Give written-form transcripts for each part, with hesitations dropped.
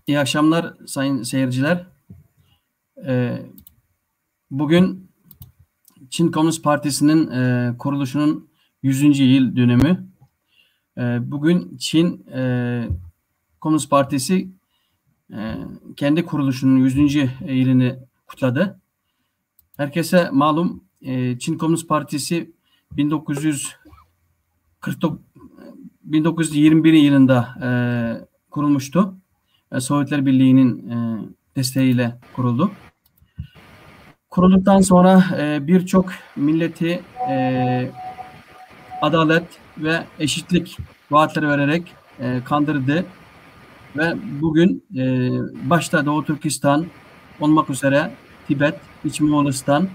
İyi akşamlar sayın seyirciler. Bugün Çin Komünist Partisi'nin kuruluşunun 100. yıl dönümü. Bugün Çin Komünist Partisi kendi kuruluşunun 100. yılını kutladı. Herkese malum Çin Komünist Partisi 1921 yılında kurulmuştu. Sovyetler Birliği'nin desteğiyle kuruldu. Kurulduktan sonra birçok milleti adalet ve eşitlik vaatleri vererek kandırdı ve bugün başta Doğu Türkistan olmak üzere Tibet, İç Moğolistan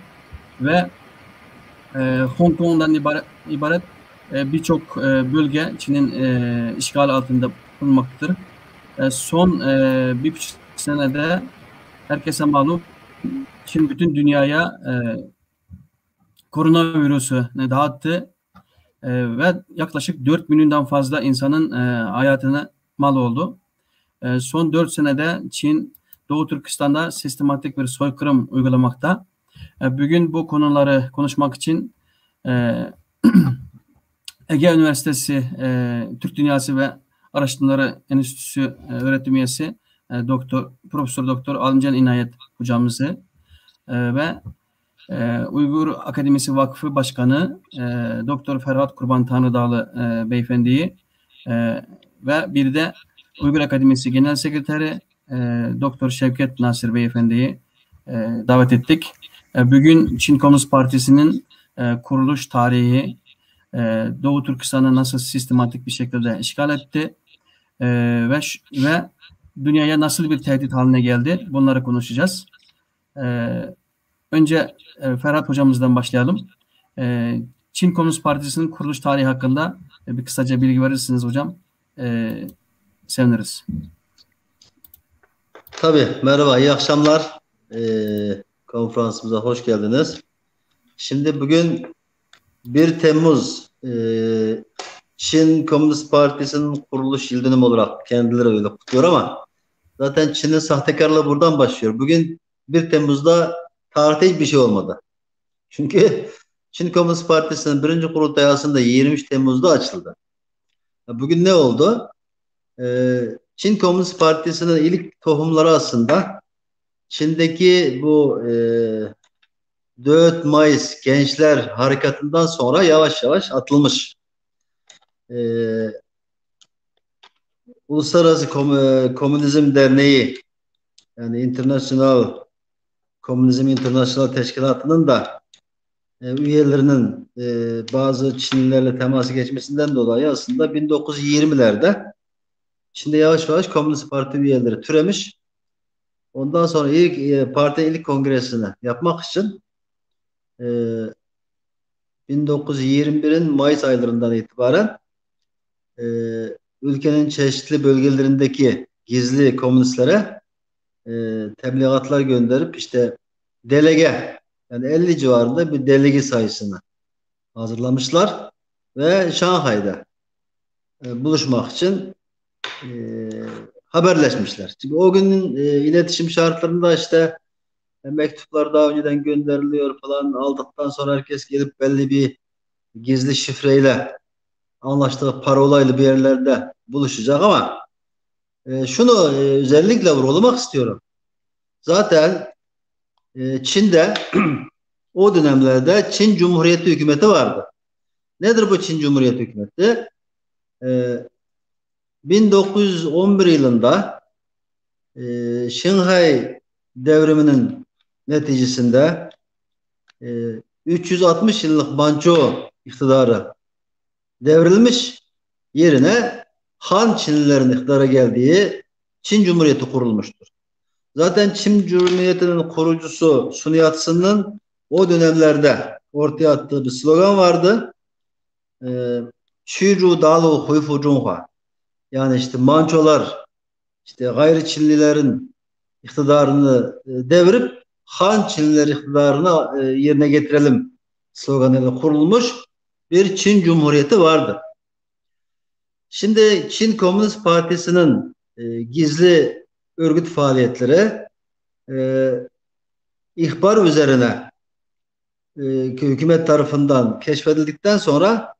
ve Hong Kong'dan ibaret birçok bölge Çin'in işgal altında bulunmaktadır. Son bir buçuk senede herkese malum Çin bütün dünyaya koronavirüsü dağıttı ve yaklaşık 4 milyondan fazla insanın hayatına mal oldu. Son 4 senede Çin Doğu Türkistan'da sistematik bir soykırım uygulamakta. Bugün bu konuları konuşmak için Ege Üniversitesi Türk Dünyası ve Araştırmaları Enstitüsü öğretim üyesi Profesör Doktor Alımcan İnayet hocamızı ve Uygur Akademisi Vakfı Başkanı Doktor Ferhat Kurban Tanrıdağlı beyefendiyi ve bir de Uygur Akademisi Genel Sekreteri Doktor Şevket Nasir beyefendiyi davet ettik. Bugün Çin Komünist Partisi'nin kuruluş tarihi, Doğu Türkistan'ı nasıl sistematik bir şekilde işgal etti ve dünyaya nasıl bir tehdit haline geldi, bunları konuşacağız. Önce Ferhat hocamızdan başlayalım. Çin Komünist Partisi'nin kuruluş tarihi hakkında bir kısaca bilgi verirsiniz hocam. Seviniriz. Tabii, merhaba, iyi akşamlar. Konferansımıza hoş geldiniz. Şimdi bugün 1 Temmuz Çin Komünist Partisi'nin kuruluş yıl dönümü olarak kendileri öyle kutluyor ama zaten Çin'in sahtekarlığı buradan başlıyor. Bugün 1 Temmuz'da tarihte hiçbir şey olmadı. Çünkü Çin Komünist Partisi'nin 1. kurultayı aslında 23 Temmuz'da açıldı. Bugün ne oldu? Çin Komünist Partisi'nin ilk tohumları aslında Çin'deki bu 4 Mayıs Gençler Harekatı'ndan sonra yavaş yavaş atılmış. Uluslararası Komünizm Derneği, yani International Komünizm International Teşkilatı'nın da üyelerinin bazı Çinlilerle teması geçmesinden dolayı aslında 1920'lerde Çin'de yavaş yavaş Komünist Parti üyeleri türemiş. Ondan sonra partinin ilk kongresini yapmak için 1921'in Mayıs aylarından itibaren ülkenin çeşitli bölgelerindeki gizli komünistlere tebligatlar gönderip işte delege, yani 50 civarında bir delege sayısını hazırlamışlar ve Şanghay'da buluşmak için haberleşmişler. Çünkü o günün iletişim şartlarında işte mektuplar daha önceden gönderiliyor falan, aldıktan sonra herkes gelip belli bir gizli şifreyle anlaştığı parolayla bir yerlerde buluşacak ama şunu özellikle vurgulamak istiyorum. Zaten Çin'de o dönemlerde Çin Cumhuriyeti hükümeti vardı. Nedir bu Çin Cumhuriyeti hükümeti? 1911 yılında Şinghai devriminin neticesinde 360 yıllık Manço iktidarı devrilmiş, yerine Han Çinlilerin iktidara geldiği Çin Cumhuriyeti kurulmuştur. Zaten Çin Cumhuriyeti'nin kurucusu Sun Yat-sen'in o dönemlerde ortaya attığı bir slogan vardı. Çürü Dalu Huyfu Cunhua. Yani işte Mançolar, işte gayri Çinlilerin iktidarını devirip Han Çinliler iktidarını yerine getirelim sloganıyla kurulmuş bir Çin Cumhuriyeti vardı. Şimdi Çin Komünist Partisi'nin gizli örgüt faaliyetleri ihbar üzerine hükümet tarafından keşfedildikten sonra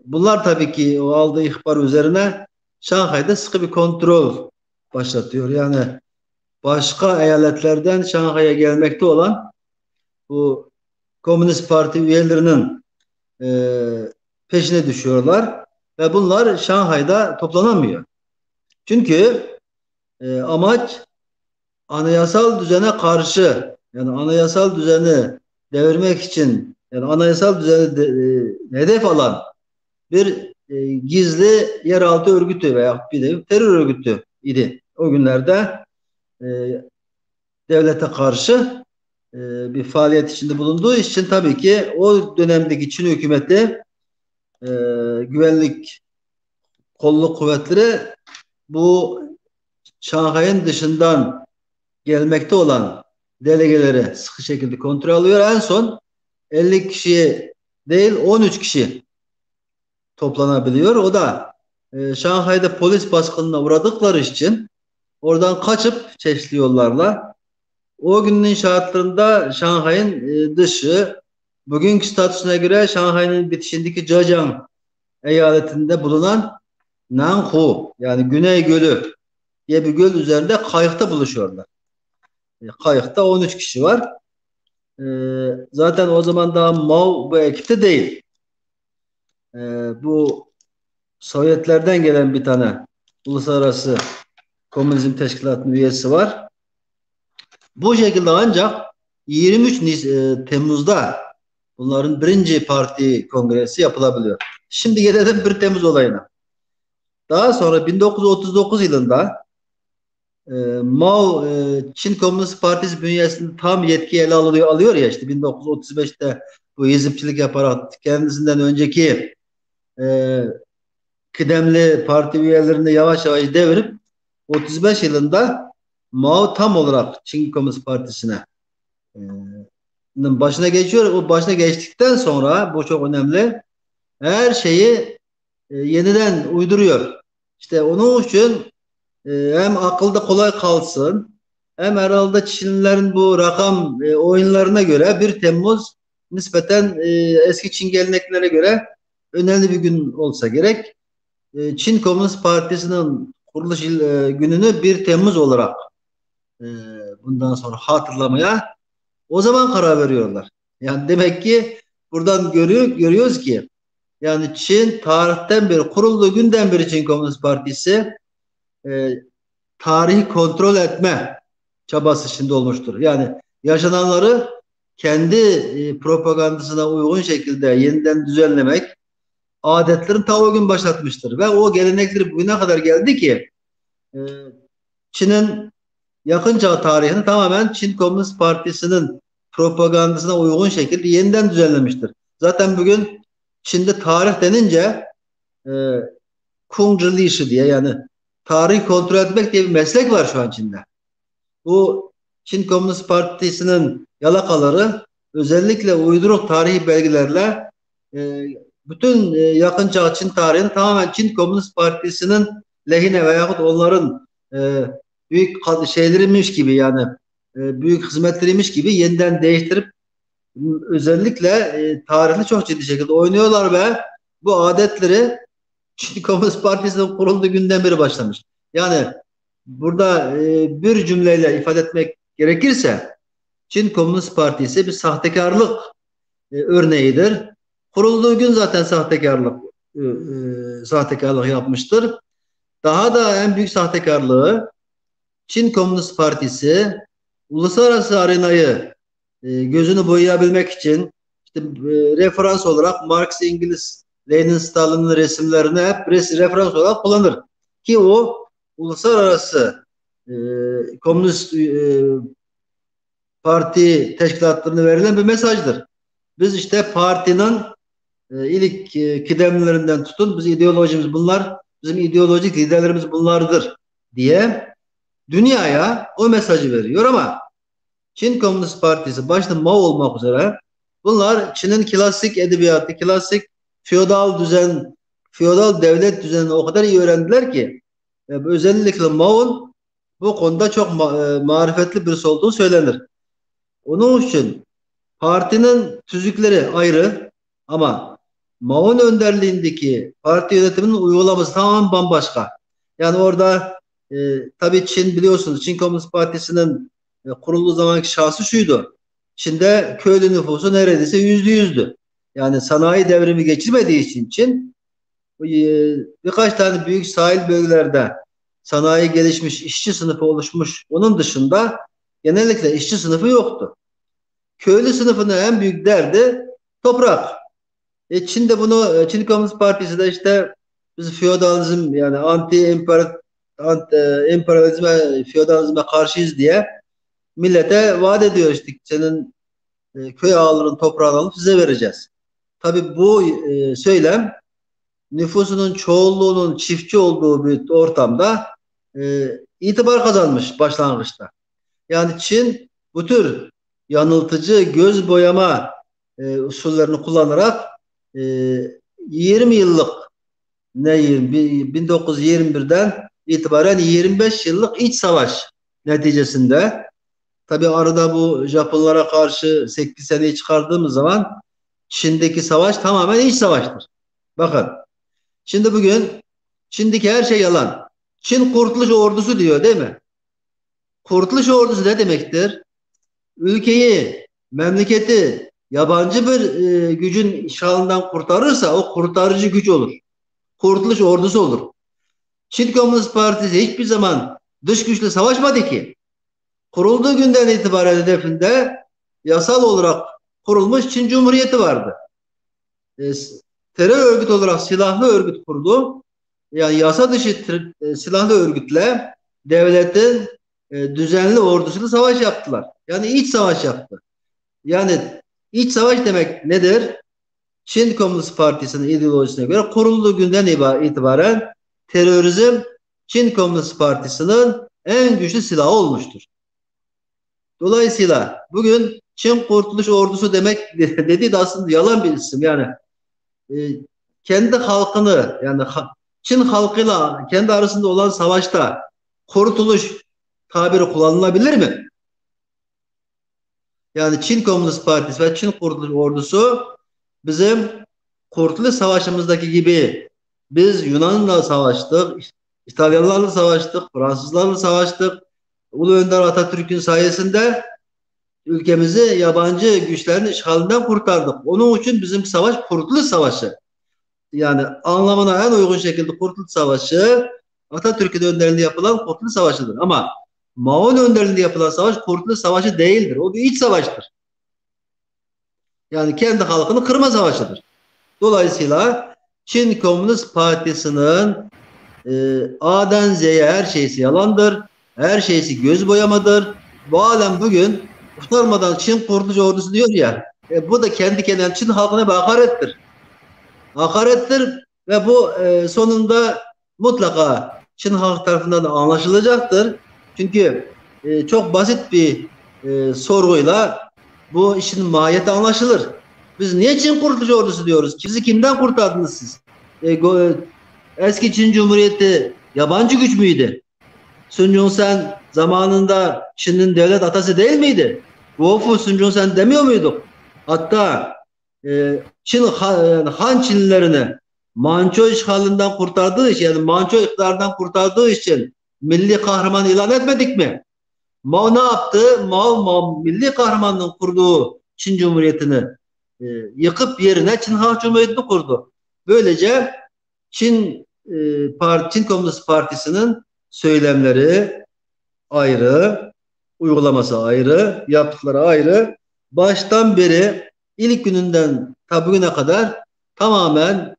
bunlar tabii ki o aldığı ihbar üzerine Şanghay'da sıkı bir kontrol başlatıyor. Yani başka eyaletlerden Şanghay'a gelmekte olan bu Komünist Parti üyelerinin peşine düşüyorlar ve bunlar Şanghay'da toplanamıyor. Çünkü amaç anayasal düzene karşı, yani anayasal düzeni devirmek için, yani anayasal düzeni hedef alan bir gizli yeraltı örgütü veya bir de terör örgütü idi. O günlerde e, devlete karşı bir faaliyet içinde bulunduğu için tabii ki o dönemdeki Çin hükümeti e, güvenlik kolluk kuvvetleri bu Şanghay'ın dışından gelmekte olan delegeleri sıkı şekilde kontrol alıyor. En son 50 kişi değil 13 kişi toplanabiliyor. O da Şanghay'da polis baskınına uğradıkları için oradan kaçıp çeşitli yollarla o günün şartlarında Şanghay'ın dışı bugünkü statüsüne göre Şanghay'ın bitişindeki Zhejiang eyaletinde bulunan Nanhu yani Güney Gölü diye bir göl üzerinde kayıkta buluşuyorlar. Kayıkta 13 kişi var. Zaten o zaman daha Mao bu ekipte değil. Bu Sovyetlerden gelen bir tane uluslararası komünizm teşkilatının üyesi var. Bu şekilde ancak 23 Temmuz'da bunların birinci parti kongresi yapılabiliyor. Şimdi gelelim 1 Temmuz olayına. Daha sonra 1939 yılında Mao Çin Komünist Partisi bünyesinde tam yetki ele alıyor ya işte 1935'te bu hizipçilik yaparak kendisinden önceki kıdemli parti üyelerini yavaş yavaş devirip 35 yılında Mao tam olarak Çin Komünist Partisi'ne başına geçiyor. O başına geçtikten sonra bu çok önemli. Her şeyi yeniden uyduruyor. İşte onun için hem akılda kolay kalsın hem herhalde Çinlilerin bu rakam oyunlarına göre 1 Temmuz nispeten eski Çin geleneklerine göre önemli bir gün olsa gerek. Çin Komünist Partisi'nin kuruluş gününü 1 Temmuz olarak e, bundan sonra hatırlamaya o zaman karar veriyorlar. Yani demek ki buradan görüyoruz ki yani Çin tarihten beri kurulduğu günden beri Çin Komünist Partisi e, tarihi kontrol etme çabası içinde olmuştur. Yani yaşananları kendi propagandasına uygun şekilde yeniden düzenlemek adetlerin ta o gün başlatmıştır. Ve o gelenekleri bugüne kadar geldi ki e, Çin'in yakın çağ tarihini tamamen Çin Komünist Partisi'nin propagandasına uygun şekilde yeniden düzenlemiştir. Zaten bugün Çin'de tarih denince e, Kungzhi diye yani tarih kontrol etmek diye bir meslek var şu an Çin'de. Bu Çin Komünist Partisi'nin yalakaları özellikle uyduruk tarihi belgelerle e, bütün yakın çağ Çin tarihini tamamen Çin Komünist Partisi'nin lehine veyahut onların büyük şeyleriymiş gibi yani büyük hizmetleriymiş gibi yeniden değiştirip özellikle tarihini çok ciddi şekilde oynuyorlar ve bu adetleri Çin Komünist Partisi'nin kurulduğu günden beri başlamış. Yani burada bir cümleyle ifade etmek gerekirse Çin Komünist Partisi bir sahtekarlık örneğidir. Kurulduğu gün zaten sahtekarlık yapmıştır. Daha da en büyük sahtekarlığı Çin Komünist Partisi uluslararası arenayı gözünü boyayabilmek için işte referans olarak Marx, İngiliz, Lenin, Stalin'in resimlerini hep referans olarak kullanır. Ki o uluslararası komünist parti teşkilatlarına verilen bir mesajdır. Biz işte partinin ilk kıdemlilerinden tutun, biz ideolojimiz bunlar, bizim ideolojik liderlerimiz bunlardır diye dünyaya o mesajı veriyor ama Çin Komünist Partisi başta Mao olmak üzere bunlar Çin'in klasik edebiyatı, klasik feodal düzen, feodal devlet düzenini o kadar iyi öğrendiler ki özellikle Mao'nun bu konuda çok marifetli birisi olduğu söylenir. Onun için partinin tüzükleri ayrı ama Mao'nun önderliğindeki parti yönetiminin uygulaması tamamen bambaşka. Yani orada tabii Çin biliyorsunuz Çin Komünist Partisi'nin kurulduğu zamanki şahsı şuydu. Çin'de köylü nüfusu neredeyse %100'dü. Yani sanayi devrimi geçirmediği için Çin birkaç tane büyük sahil bölgelerde sanayi gelişmiş, işçi sınıfı oluşmuş. Onun dışında genellikle işçi sınıfı yoktu. Köylü sınıfının en büyük derdi toprak. Çin de bunu, Çin Komünist Partisi de işte biz feodalizm yani emperyalizme, feodalizme karşıyız diye millete vaat ediyor işte senin köy ağaların toprağını alıp size vereceğiz. Tabii bu söylem nüfusunun çoğunluğunun çiftçi olduğu bir ortamda itibar kazanmış başlangıçta. Yani Çin bu tür yanıltıcı göz boyama usullerini kullanarak 20 yıllık 1921'den itibaren 25 yıllık iç savaş neticesinde tabi arada bu Japonlara karşı 8 seneyi çıkardığımız zaman Çin'deki savaş tamamen iç savaştır. Bakın şimdi bugün Çin'deki her şey yalan. Çin Kurtuluş Ordusu diyor değil mi? Kurtuluş Ordusu ne demektir? Ülkeyi, memleketi yabancı bir gücün işgalinden kurtarırsa o kurtarıcı güç olur. Kurtuluş Ordusu olur. Çin Komünist Partisi hiçbir zaman dış güçle savaşmadı ki. Kurulduğu günden itibaren hedefinde yasal olarak kurulmuş Çin Cumhuriyeti vardı. Terör örgütü olarak silahlı örgüt kurdu. Yani yasa dışı silahlı örgütle devletin düzenli ordusuyla savaş yaptılar. Yani iç savaş yaptı. Yani iç savaş demek nedir? Çin Komünist Partisi'nin ideolojisine göre kurulduğu günden itibaren terörizm Çin Komünist Partisi'nin en güçlü silahı olmuştur. Dolayısıyla bugün Çin Kurtuluş Ordusu demek dediği de aslında yalan bir isim. Yani kendi halkını yani Çin halkıyla kendi arasında olan savaşta kurtuluş tabiri kullanılabilir mi? Yani Çin Komünist Partisi ve Çin Kurtuluş Ordusu bizim Kurtuluş Savaşı'mızdaki gibi biz Yunan'la savaştık, İtalyanlarla savaştık, Fransızlarla savaştık. Ulu Önder Atatürk'ün sayesinde ülkemizi yabancı güçlerin işgalinden kurtardık. Onun için bizim savaş Kurtuluş Savaşı. Yani anlamına en uygun şekilde Kurtuluş Savaşı Atatürk'ün önderliğinde yapılan Kurtuluş Savaşı'dır. Ama Mao'nun önderliğinde yapılan savaş Kurtuluş Savaşı değildir. O bir iç savaştır. Yani kendi halkını kırma savaşıdır. Dolayısıyla Çin Komünist Partisi'nin A'dan Z'ye her şeysi yalandır. Her şeysi göz boyamadır. Bu alem bugün utanmadan Çin Kurtuluş Ordusu diyor ya bu da kendi kendine Çin halkına bir hakarettir. Hakarettir ve bu sonunda mutlaka Çin halk tarafından da anlaşılacaktır. Çünkü çok basit bir sorguyla bu işin mahiyeti anlaşılır. Biz niye Çin Kurtuluş Ordusu diyoruz? Bizi kimden kurtardınız siz? Eski Çin Cumhuriyeti yabancı güç müydü? Sun Yat-sen zamanında Çin'in devlet atası değil miydi? Wolf'u Sun Yat-sen demiyor muyduk? Hatta Çin Han Çinlilerini Manço işgalinden kurtardığı için yani Manço iktidarından kurtardığı için milli kahraman ilan etmedik mi? Mao ne yaptı? Mao milli kahramanlığın kurduğu Çin Cumhuriyeti'ni yıkıp yerine Çin Halk Cumhuriyeti'ni kurdu. Böylece Çin Komünist Partisi'nin söylemleri ayrı, uygulaması ayrı, yaptıkları ayrı. Baştan beri ilk gününden bugüne kadar tamamen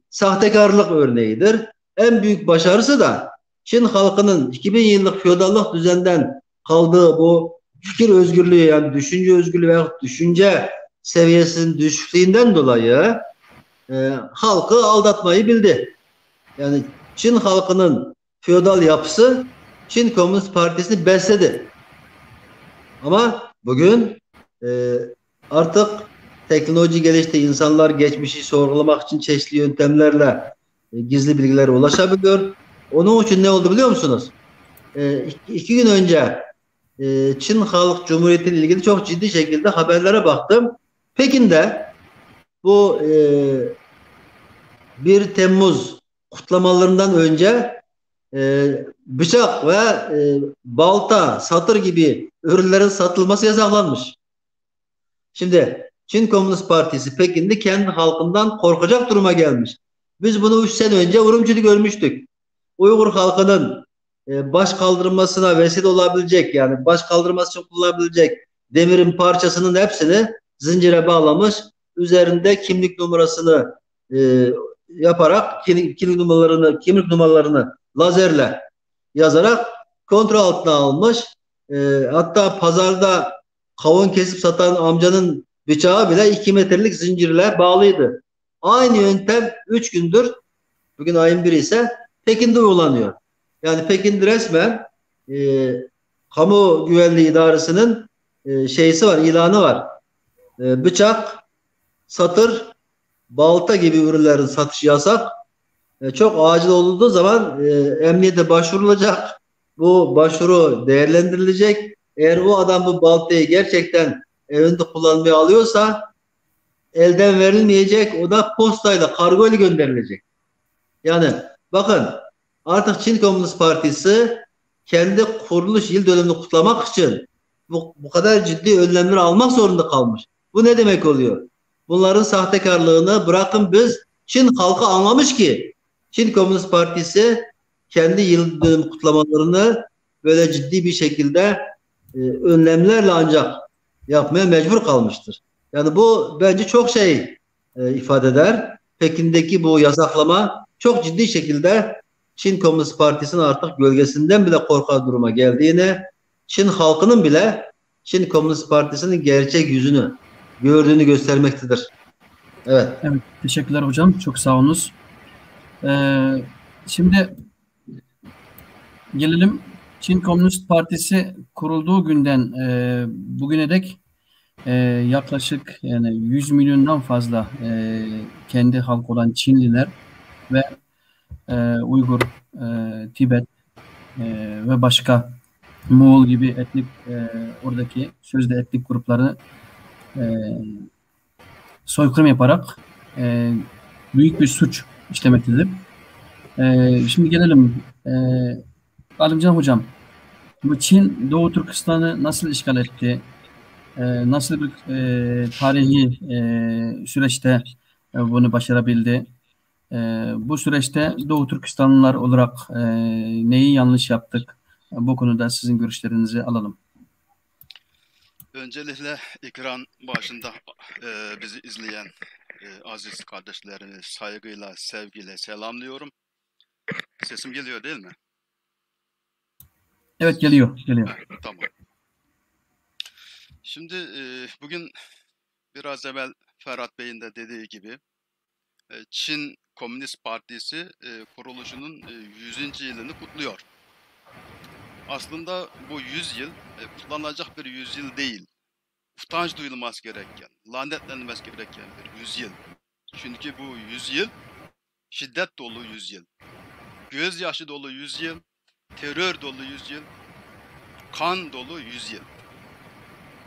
sahtekarlık örneğidir. En büyük başarısı da Çin halkının 2000 yıllık feodallık düzenden kaldığı bu fikir özgürlüğü yani düşünce özgürlüğü veya düşünce seviyesinin düşüklüğünden dolayı halkı aldatmayı bildi. Yani Çin halkının feodal yapısı Çin Komünist Partisi'ni besledi. Ama bugün artık teknoloji gelişti. İnsanlar geçmişi sorgulamak için çeşitli yöntemlerle gizli bilgilere ulaşabiliyor. Onun için ne oldu biliyor musunuz? iki gün önce Çin Halk Cumhuriyeti ile ilgili çok ciddi şekilde haberlere baktım. Pekin'de bu 1 Temmuz kutlamalarından önce bıçak ve balta, satır gibi ürünlerin satılması yasaklanmış. Şimdi Çin Komünist Partisi Pekin'de kendi halkından korkacak duruma gelmiş. Biz bunu 3 sene önce Urumçi'de görmüştük. Uygur halkının baş kaldırmasına vesile olabilecek, yani baş kaldırması için kullanabilecek demirin parçasının hepsini zincire bağlamış. Üzerinde kimlik numarasını yaparak kimlik numaralarını lazerle yazarak kontrol altına almış. Hatta pazarda kavun kesip satan amcanın bıçağı bile 2 metrelik zincirle bağlıydı. Aynı yöntem 3 gündür, bugün ayın 1'i ise Pekin'de uygulanıyor. Yani Pekin'de resmen Kamu Güvenliği İdaresi'nin şeysi var, ilanı var. Bıçak, satır, balta gibi ürünlerin satışı yasak. Çok acil olduğu zaman emniyete başvurulacak. Bu başvuru değerlendirilecek. Eğer bu adam bu baltayı gerçekten evinde kullanmaya alıyorsa elden verilmeyecek. O da postayla, kargo ile gönderilecek. Yani bakın, artık Çin Komünist Partisi kendi kuruluş yıl dönümünü kutlamak için bu kadar ciddi önlemleri almak zorunda kalmış. Bu ne demek oluyor? Bunların sahtekarlığını bırakın, biz Çin halkı anlamış ki Çin Komünist Partisi kendi yıl dönümü kutlamalarını böyle ciddi bir şekilde önlemlerle ancak yapmaya mecbur kalmıştır. Yani bu bence çok şey ifade eder. Pekin'deki bu yasaklama çok ciddi şekilde Çin Komünist Partisi'nin artık gölgesinden bile korkar duruma geldiğini, Çin halkının bile Çin Komünist Partisi'nin gerçek yüzünü gördüğünü göstermektedir. Evet. Evet, teşekkürler hocam. Çok sağ olunuz. Şimdi gelelim Çin Komünist Partisi kurulduğu günden bugüne dek yaklaşık yani 100 milyondan fazla kendi halkı olan Çinliler ve Uygur, Tibet ve başka Moğol gibi etnik oradaki sözde etnik grupları soykırım yaparak büyük bir suç işlemektedir. Şimdi gelelim Alimcan Hocam. Bu Çin Doğu Türkistan'ı nasıl işgal etti? Nasıl bir tarihi süreçte bunu başarabildi? Bu süreçte Doğu Türkistanlılar olarak neyi yanlış yaptık? Bu konuda sizin görüşlerinizi alalım. Öncelikle ekran başında bizi izleyen aziz kardeşlerimi saygıyla, sevgiyle selamlıyorum. Sesim geliyor değil mi? Evet, geliyor. Tamam. Şimdi bugün biraz evvel Ferhat Bey'in de dediği gibi Çin Komünist Partisi kuruluşunun 100. yılını kutluyor. Aslında bu 100 yıl kutlanacak bir 100 yıl değil. Utanç duyulması gereken, lanetlenmesi gereken bir 100 yıl. Çünkü bu 100 yıl şiddet dolu 100 yıl. Gözyaşı dolu 100 yıl, terör dolu 100 yıl, kan dolu 100 yıl.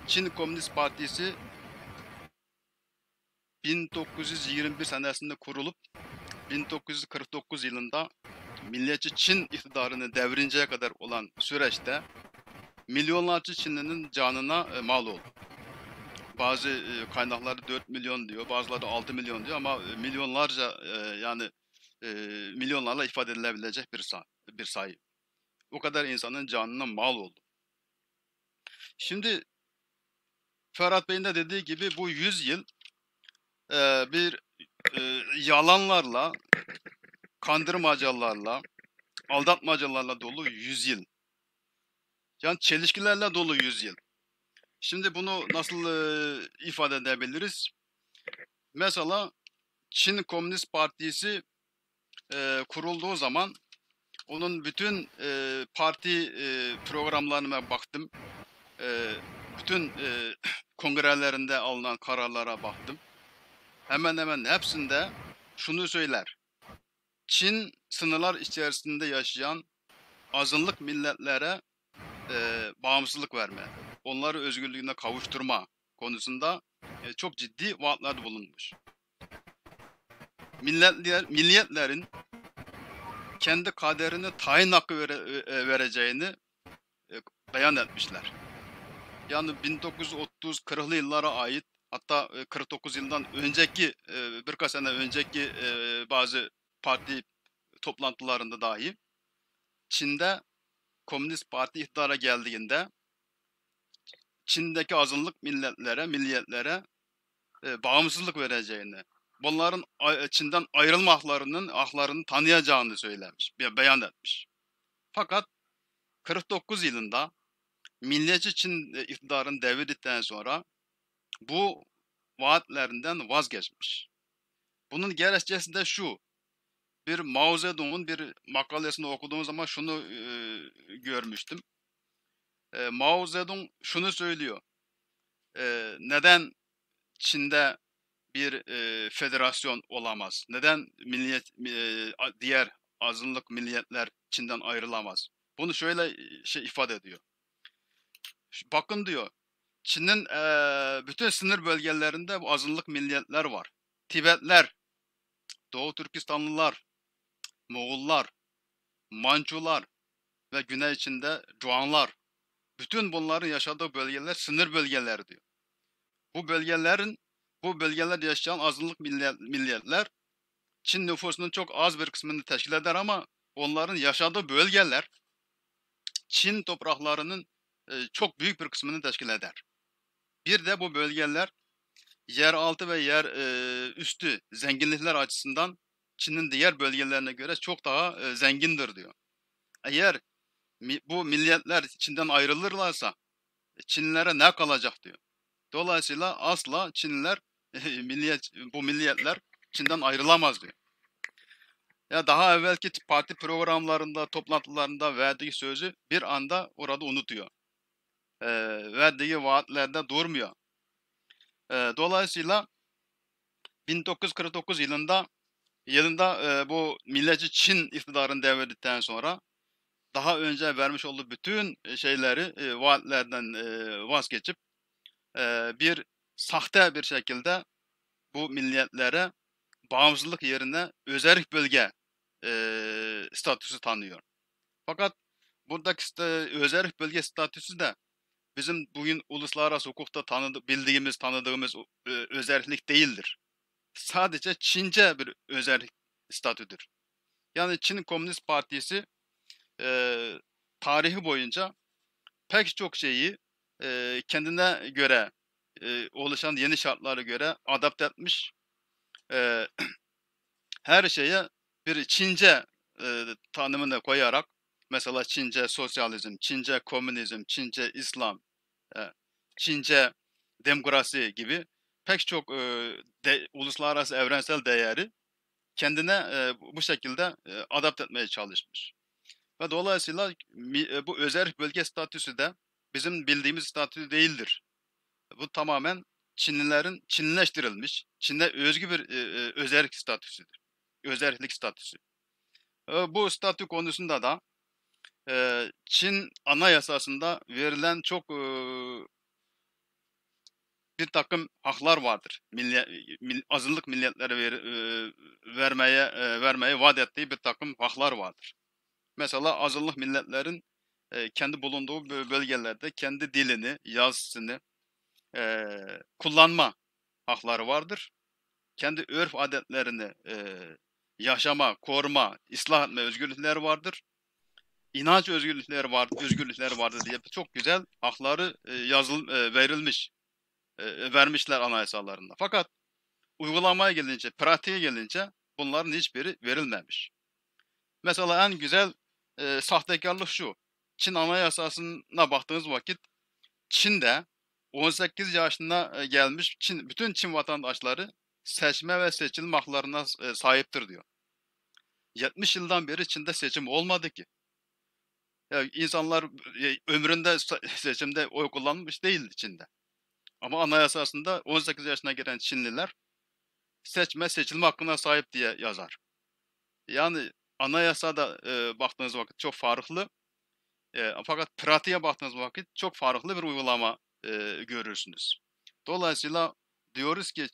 Çin Komünist Partisi 1921 senesinde kurulup 1949 yılında Milliyetçi Çin iktidarını devrinceye kadar olan süreçte milyonlarca Çinlinin canına mal oldu. Bazı kaynakları 4 milyon diyor, bazıları 6 milyon diyor ama milyonlarca yani milyonlarla ifade edilebilecek bir sayı. O kadar insanın canına mal oldu. Şimdi Ferhat Bey'in de dediği gibi bu 100 yıl bir yalanlarla, kandırmacalarla, aldatmacalarla dolu 100 yıl. Yani çelişkilerle dolu 100 yıl. Şimdi bunu nasıl ifade edebiliriz? Mesela Çin Komünist Partisi kurulduğu zaman onun bütün parti programlarına baktım. Bütün kongrelerinde alınan kararlara baktım. Hemen hemen hepsinde şunu söyler. Çin sınırlar içerisinde yaşayan azınlık milletlere bağımsızlık verme, onları özgürlüğüne kavuşturma konusunda çok ciddi vaatlerde bulunmuş. Milliyetlerin kendi kaderini tayin hakkı vereceğini beyan etmişler. Yani 1930-40'lı yıllara ait, hatta 49 yıldan önceki, birkaç sene önceki bazı parti toplantılarında dahi Çin'de Komünist Parti iktidara geldiğinde Çin'deki azınlık milliyetlere bağımsızlık vereceğini, bunların Çin'den ayrılma haklarını tanıyacağını söylemiş, beyan etmiş. Fakat 49 yılında Milliyetçi Çin iktidarını devirdikten sonra bu vaatlerinden vazgeçmiş. Bunun gerekçesi de şu: bir Mao Zedong'un bir makalesini okuduğum zaman şunu görmüştüm. Mao Zedong şunu söylüyor: neden Çin'de bir federasyon olamaz? Neden diğer azınlık milliyetler Çin'den ayrılamaz? Bunu şöyle ifade ediyor. Bakın diyor, Çin'in bütün sınır bölgelerinde bu azınlık milliyetler var. Tibetler, Doğu Türkistanlılar, Moğollar, Mançular ve Güney Çin'de Cuanlar. Bütün bunların yaşadığı bölgeler sınır bölgeleri diyor. Bu bölgelerde yaşayan azınlık milliyetler Çin nüfusunun çok az bir kısmını teşkil eder ama onların yaşadığı bölgeler Çin topraklarının çok büyük bir kısmını teşkil eder. Bir de bu bölgeler yeraltı ve yer üstü zenginlikler açısından Çin'in diğer bölgelerine göre çok daha zengindir diyor. Eğer bu milliyetler Çin'den ayrılırlarsa Çinlilere ne kalacak diyor. Dolayısıyla asla Çinliler bu milliyetler Çin'den ayrılamaz diyor. Ya daha evvelki parti programlarında, toplantılarında verdiği sözü bir anda orada unutuyor. Verdiği vaatlerde durmuyor. Dolayısıyla 1949 yılında bu milliyetçi Çin iktidarını devirdikten sonra daha önce vermiş olduğu bütün şeyleri, vaatlerden vazgeçip bir sahte bir şekilde bu milliyetlere bağımsızlık yerine özerk bölge statüsü tanıyor. Fakat buradaki özerk bölge statüsü de bizim bugün uluslararası hukukta tanıdığımız özerklik değildir. Sadece Çince bir özerk statüdür. Yani Çin Komünist Partisi tarihi boyunca pek çok şeyi kendine göre oluşan yeni şartlara göre adapte etmiş. Her şeye bir Çince tanımını koyarak, mesela Çince sosyalizm, Çince komünizm, Çince İslam, Çince demokrasi gibi pek çok uluslararası evrensel değeri kendine bu şekilde adapte etmeye çalışmış. Ve dolayısıyla bu özerk bölge statüsü de bizim bildiğimiz statü değildir. Bu tamamen Çinlilerin Çinleştirilmiş, Çin'e özgü bir özerk statüsüdür. Özerklik statüsü. Bu statü konusunda da Çin Anayasası'nda verilen çok bir takım haklar vardır. Azınlık milletlere vermeye vaat ettiği bir takım haklar vardır. Mesela azınlık milletlerin kendi bulunduğu bölgelerde kendi dilini, yazısını kullanma hakları vardır. Kendi örf adetlerini yaşama, koruma, ıslah etme özgürlükleri vardır. İnanç özgürlükleri vardır diye çok güzel hakları vermişler anayasalarında. Fakat uygulamaya gelince, pratiğe gelince bunların hiçbiri verilmemiş. Mesela en güzel sahtekarlık şu: Çin Anayasası'na baktığınız vakit Çin'de 18 yaşına gelmiş bütün Çin vatandaşları seçme ve seçilme haklarına sahiptir diyor. 70 yıldan beri Çin'de seçim olmadı ki. Yani insanlar ömründe seçimde oy kullanmış değildi Çin'de. Ama anayasasında 18 yaşına giren Çinliler seçilme hakkına sahip diye yazar. Yani anayasada baktığınız vakit çok farklı. Fakat pratiğe baktığınız vakit çok farklı bir uygulama görürsünüz. Dolayısıyla diyoruz ki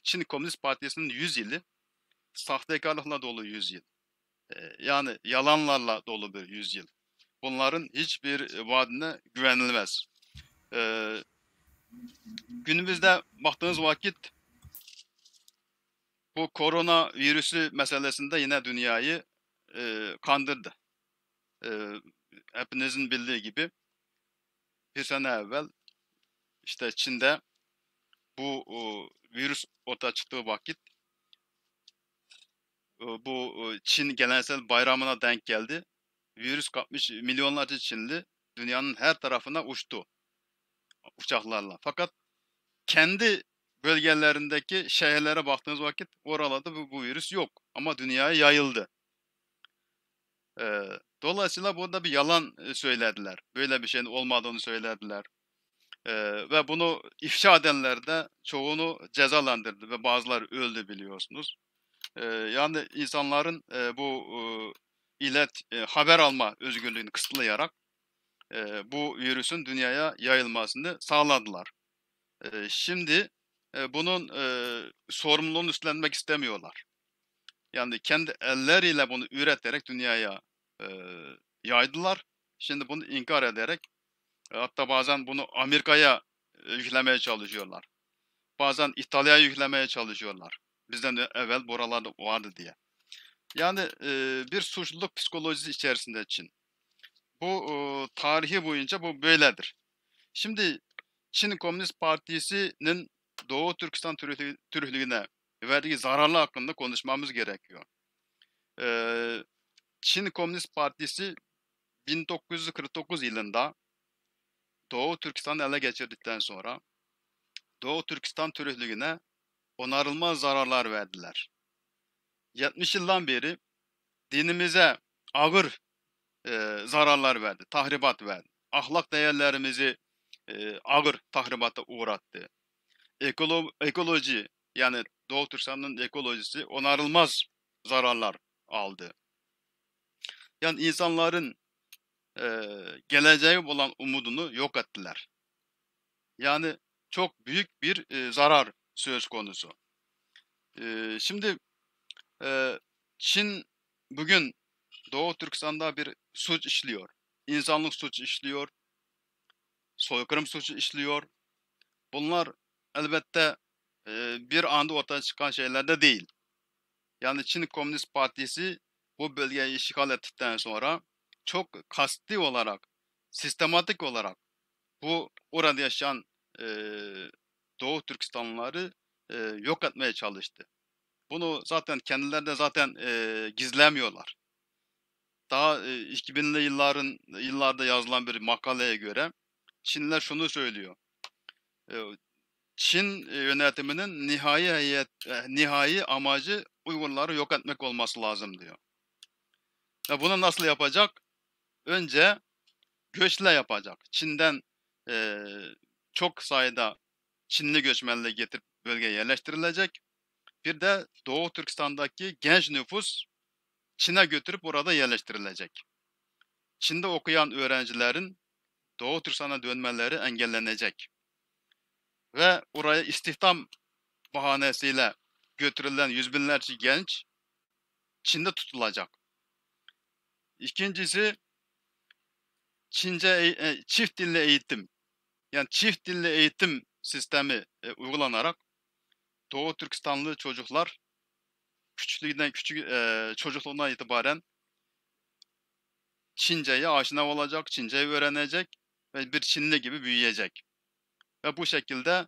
Çin Komünist Partisi'nin 100 yılı sahtekarlıkla dolu 100 yıl. Yani yalanlarla dolu bir 100 yıl. Bunların hiçbir vaadine güvenilmez. Günümüzde baktığınız vakit bu korona virüsü meselesinde yine dünyayı kandırdı. Hepinizin bildiği gibi bir sene evvel işte Çin'de bu virüs ortaya çıktığı vakit bu Çin geleneksel bayramına denk geldi. Virüs kapmış milyonlarca Çinli dünyanın her tarafına uçtu uçaklarla. Fakat kendi bölgelerindeki şehirlere baktığınız vakit oralarda bu virüs yok ama dünyaya yayıldı. Dolayısıyla burada bir yalan söylediler. Böyle bir şeyin olmadığını söylediler. Ve bunu ifşa edenler de çoğunu cezalandırdı ve bazıları öldü biliyorsunuz. Yani insanların bu haber alma özgürlüğünü kısıtlayarak bu virüsün dünyaya yayılmasını sağladılar. Şimdi bunun sorumluluğunu üstlenmek istemiyorlar. Yani kendi elleriyle bunu üreterek dünyaya yaydılar. Şimdi bunu inkar ederek hatta bazen bunu Amerika'ya yüklemeye çalışıyorlar. Bazen İtalya'ya yüklemeye çalışıyorlar. Bizden evvel buralarda vardı diye. Yani bir suçluluk psikolojisi içerisinde Çin. Bu tarihi boyunca bu böyledir. Şimdi Çin Komünist Partisi'nin Doğu Türkistan Türklüğüne verdiği zararlı hakkında konuşmamız gerekiyor. Çin Komünist Partisi 1949 yılında Doğu Türkistan'ı ele geçirdikten sonra Doğu Türkistan Türklüğüne onarılmaz zararlar verdiler. 70 yıldan beri dinimize ağır zararlar verdi, tahribat verdi. Ahlak değerlerimizi ağır tahribata uğrattı. Ekoloji yani Doğu Türkistan'ın ekolojisi onarılmaz zararlar aldı. Yani insanların geleceğe olan umudunu yok ettiler. Yani çok büyük bir zarar söz konusu. Şimdi Çin bugün Doğu Türkistan'da bir suç işliyor. İnsanlık suçu işliyor. Soykırım suçu işliyor. Bunlar elbette bir anda ortaya çıkan şeyler de değil. Yani Çin Komünist Partisi bu bölgeyi işgal ettikten sonra çok kasti olarak, sistematik olarak bu orada yaşayan Doğu Türkistanlıları yok etmeye çalıştı. Bunu zaten kendileri de zaten gizlemiyorlar. Daha 2000'li yıllarda yazılan bir makaleye göre Çinliler şunu söylüyor. Çin yönetiminin nihai amacı Uygurları yok etmek olması lazım diyor. Ve bunu nasıl yapacak? Önce göçle yapacak. Çin'den çok sayıda Çinli göçmenleri getirip bölgeye yerleştirilecek. Bir de Doğu Türkistan'daki genç nüfus Çin'e götürüp orada yerleştirilecek. Çin'de okuyan öğrencilerin Doğu Türkistan'a dönmeleri engellenecek. Ve oraya istihdam bahanesiyle götürülen yüz binlerce genç Çin'de tutulacak. İkincisi çift dilli eğitim. Yani çift dilli eğitim sistemi uygulanarak Doğu Türkistanlı çocuklar çocukluğundan itibaren Çince'ye aşina olacak, Çince'yi öğrenecek ve bir Çinli gibi büyüyecek. Ve bu şekilde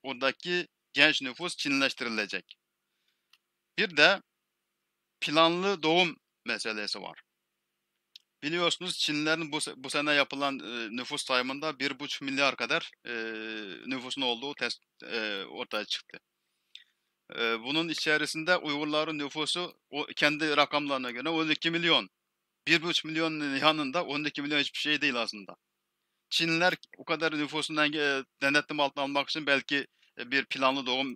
oradaki genç nüfus Çinleştirilecek. Bir de planlı doğum meselesi var. Biliyorsunuz Çinlilerin bu sene yapılan nüfus sayımında 1,5 milyar kadar nüfusun olduğu ortaya çıktı. Bunun içerisinde Uygurların nüfusu kendi rakamlarına göre 12 milyon. 1,5 milyonun yanında 12 milyon hiçbir şey değil aslında. Çinliler o kadar nüfusundan denetim altına almak için belki bir planlı doğum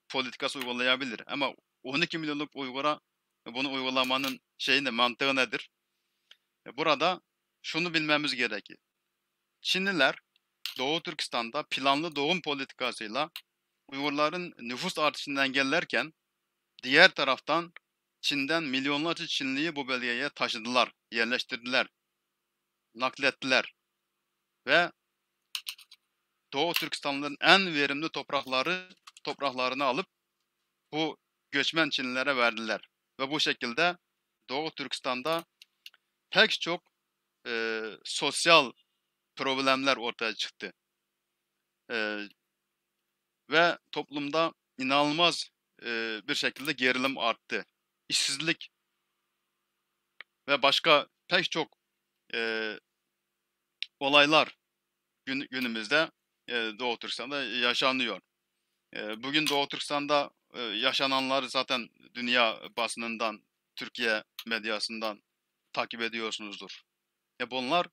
politikası uygulayabilir. Ama 12 milyonluk Uygur'a bunu uygulamanın mantığı nedir? Burada şunu bilmemiz gerekir. Çinliler Doğu Türkistan'da planlı doğum politikasıyla Uygurların nüfus artışını engellerken diğer taraftan Çin'den milyonlarca Çinliyi bu bölgeye taşıdılar, yerleştirdiler, naklettiler ve Doğu Türkistanlıların en verimli topraklarını alıp bu göçmen Çinlilere verdiler. Ve bu şekilde Doğu Türkistan'da pek çok sosyal problemler ortaya çıktı. Ve toplumda inanılmaz bir şekilde gerilim arttı. İşsizlik ve başka pek çok olaylar günümüzde Doğu Türkistan'da yaşanıyor. Bugün Doğu Türkistan'da yaşananlar zaten dünya basınından, Türkiye medyasından takip ediyorsunuzdur. Bunlar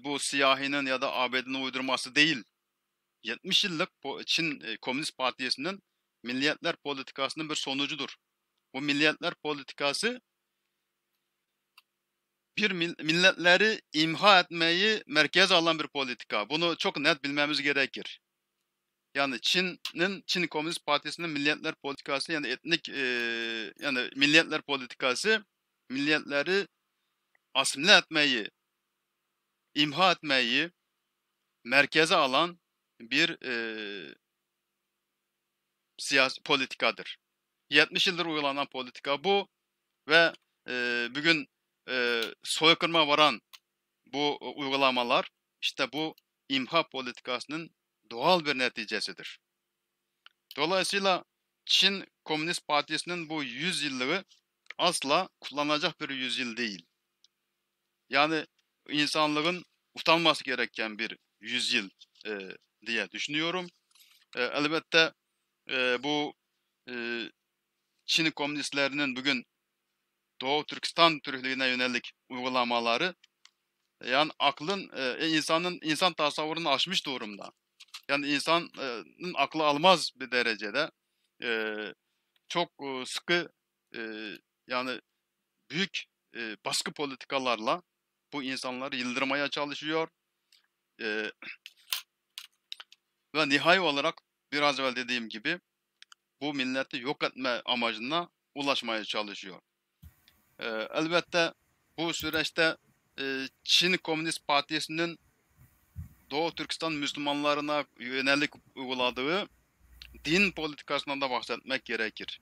bu siyahinin ya da ABD'nin uydurması değil. 70 yıllık Çin Komünist Partisi'nin milliyetler politikasının bir sonucudur. Bu milliyetler politikası milletleri imha etmeyi merkeze alan bir politika. Bunu çok net bilmemiz gerekir. Yani Çin Komünist Partisi'nin milliyetler politikası yani etnik yani milliyetler politikası milliyetleri asimile etmeyi, imha etmeyi merkeze alan bir siyasi politikadır. 70 yıldır uygulanan politika bu ve bugün soykırıma varan bu uygulamalar işte bu imha politikasının doğal bir neticesidir. Dolayısıyla Çin Komünist Partisi'nin bu 100 yıllığı asla kullanılacak bir 100 yıl değil. Yani insanlığın utanması gereken bir 100 yıl diye düşünüyorum. Elbette bu Çin komünistlerinin bugün Doğu Türkistan Türklüğüne yönelik uygulamaları yani insan tasavvurunu aşmış durumda. Yani insanın aklı almaz bir derecede çok sıkı yani büyük baskı politikalarla bu insanları yıldırmaya çalışıyor ve nihai olarak biraz evvel dediğim gibi bu milleti yok etme amacına ulaşmaya çalışıyor. Elbette bu süreçte Çin Komünist Partisi'nin Doğu Türkistan Müslümanlarına yönelik uyguladığı din politikasından da bahsetmek gerekir.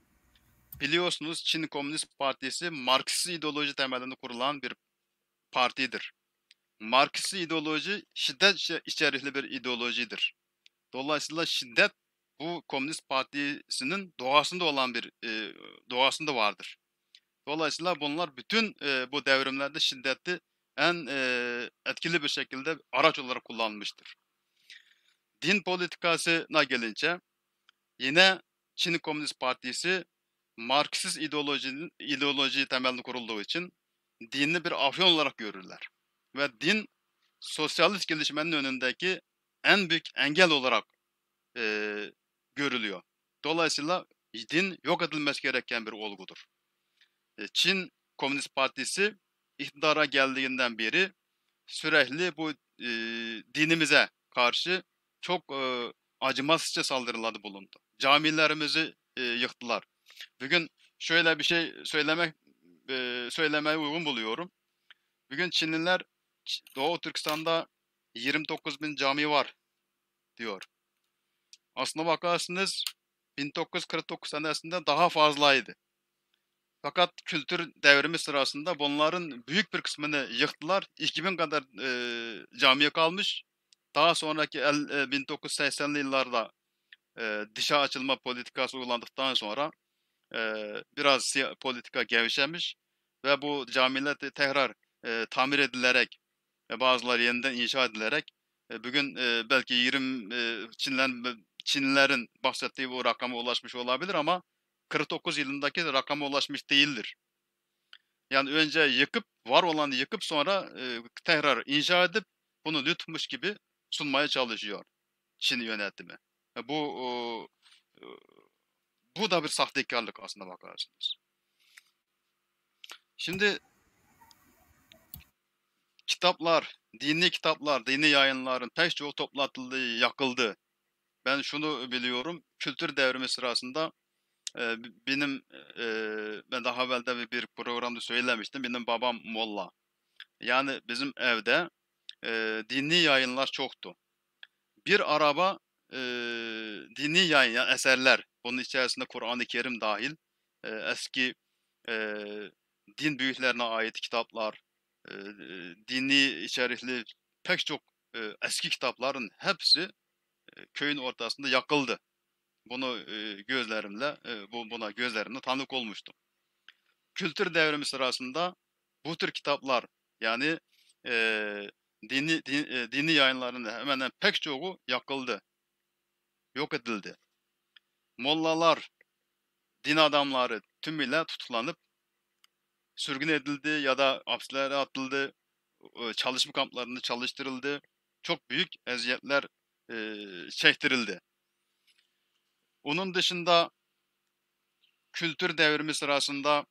Biliyorsunuz Çin Komünist Partisi Marksist ideoloji temelinde kurulan bir partidir. Marksist ideoloji şiddet içerikli bir ideolojidir. Dolayısıyla şiddet bu Komünist Partisi'nin doğasında olan bir doğasında vardır. Dolayısıyla bunlar bütün bu devrimlerde şiddeti en etkili bir şekilde araç olarak kullanmıştır. Din politikasına gelince yine Çin Komünist Partisi Marksist ideoloji temelinde kurulduğu için dini bir afyon olarak görürler. Ve din sosyalist gelişmenin önündeki en büyük engel olarak görülüyor. Dolayısıyla din yok edilmesi gereken bir olgudur. Çin Komünist Partisi iktidara geldiğinden beri sürekli bu dinimize karşı çok acımasızca saldırılarda bulundu. Camilerimizi yıktılar. Bugün şöyle bir şey söylemeye uygun buluyorum. Bugün Çinliler Doğu Türkistan'da 29 bin cami var diyor. Aslına bakarsınız 1949 senesinde daha fazlaydı. Fakat kültür devrimi sırasında bunların büyük bir kısmını yıktılar. 2000 kadar camiye kalmış. Daha sonraki 1980'li yıllarda dışa açılma politikası uygulandıktan sonra biraz politika gevşemiş ve bu camiler tekrar tamir edilerek bazıları yeniden inşa edilerek bugün belki 20 Çinlilerin bahsettiği bu rakama ulaşmış olabilir ama 49 yılındaki rakama ulaşmış değildir. Yani önce var olanı yıkıp sonra tekrar inşa edip bunu lütfmuş gibi sunmaya çalışıyor Çin yönetimi. Bu da bir sahtekarlık aslında bakarsınız. Şimdi kitaplar, dini yayınların pek çoğu toplatıldı, yakıldı. Ben şunu biliyorum, kültür devrimi sırasında benim ben daha evvel de bir programda söylemiştim. Benim babam molla. Yani bizim evde dini yayınlar çoktu. Bir araba dini yayın, yani eserler. Bunun içerisinde Kur'an-ı Kerim dahil. Eski din büyüklerine ait kitaplar, dini içerikli pek çok eski kitapların hepsi köyün ortasında yakıldı. Bunu buna gözlerimle tanık olmuştum. Kültür devrimi sırasında bu tür kitaplar, yani eee, dini yayınların hemen hemen pek çoğu yakıldı, yok edildi. Mollalar, din adamları tümüyle tutuklanıp sürgün edildi ya da hapislere atıldı, çalışma kamplarında çalıştırıldı. Çok büyük eziyetler çektirildi. Onun dışında kültür devrimi sırasında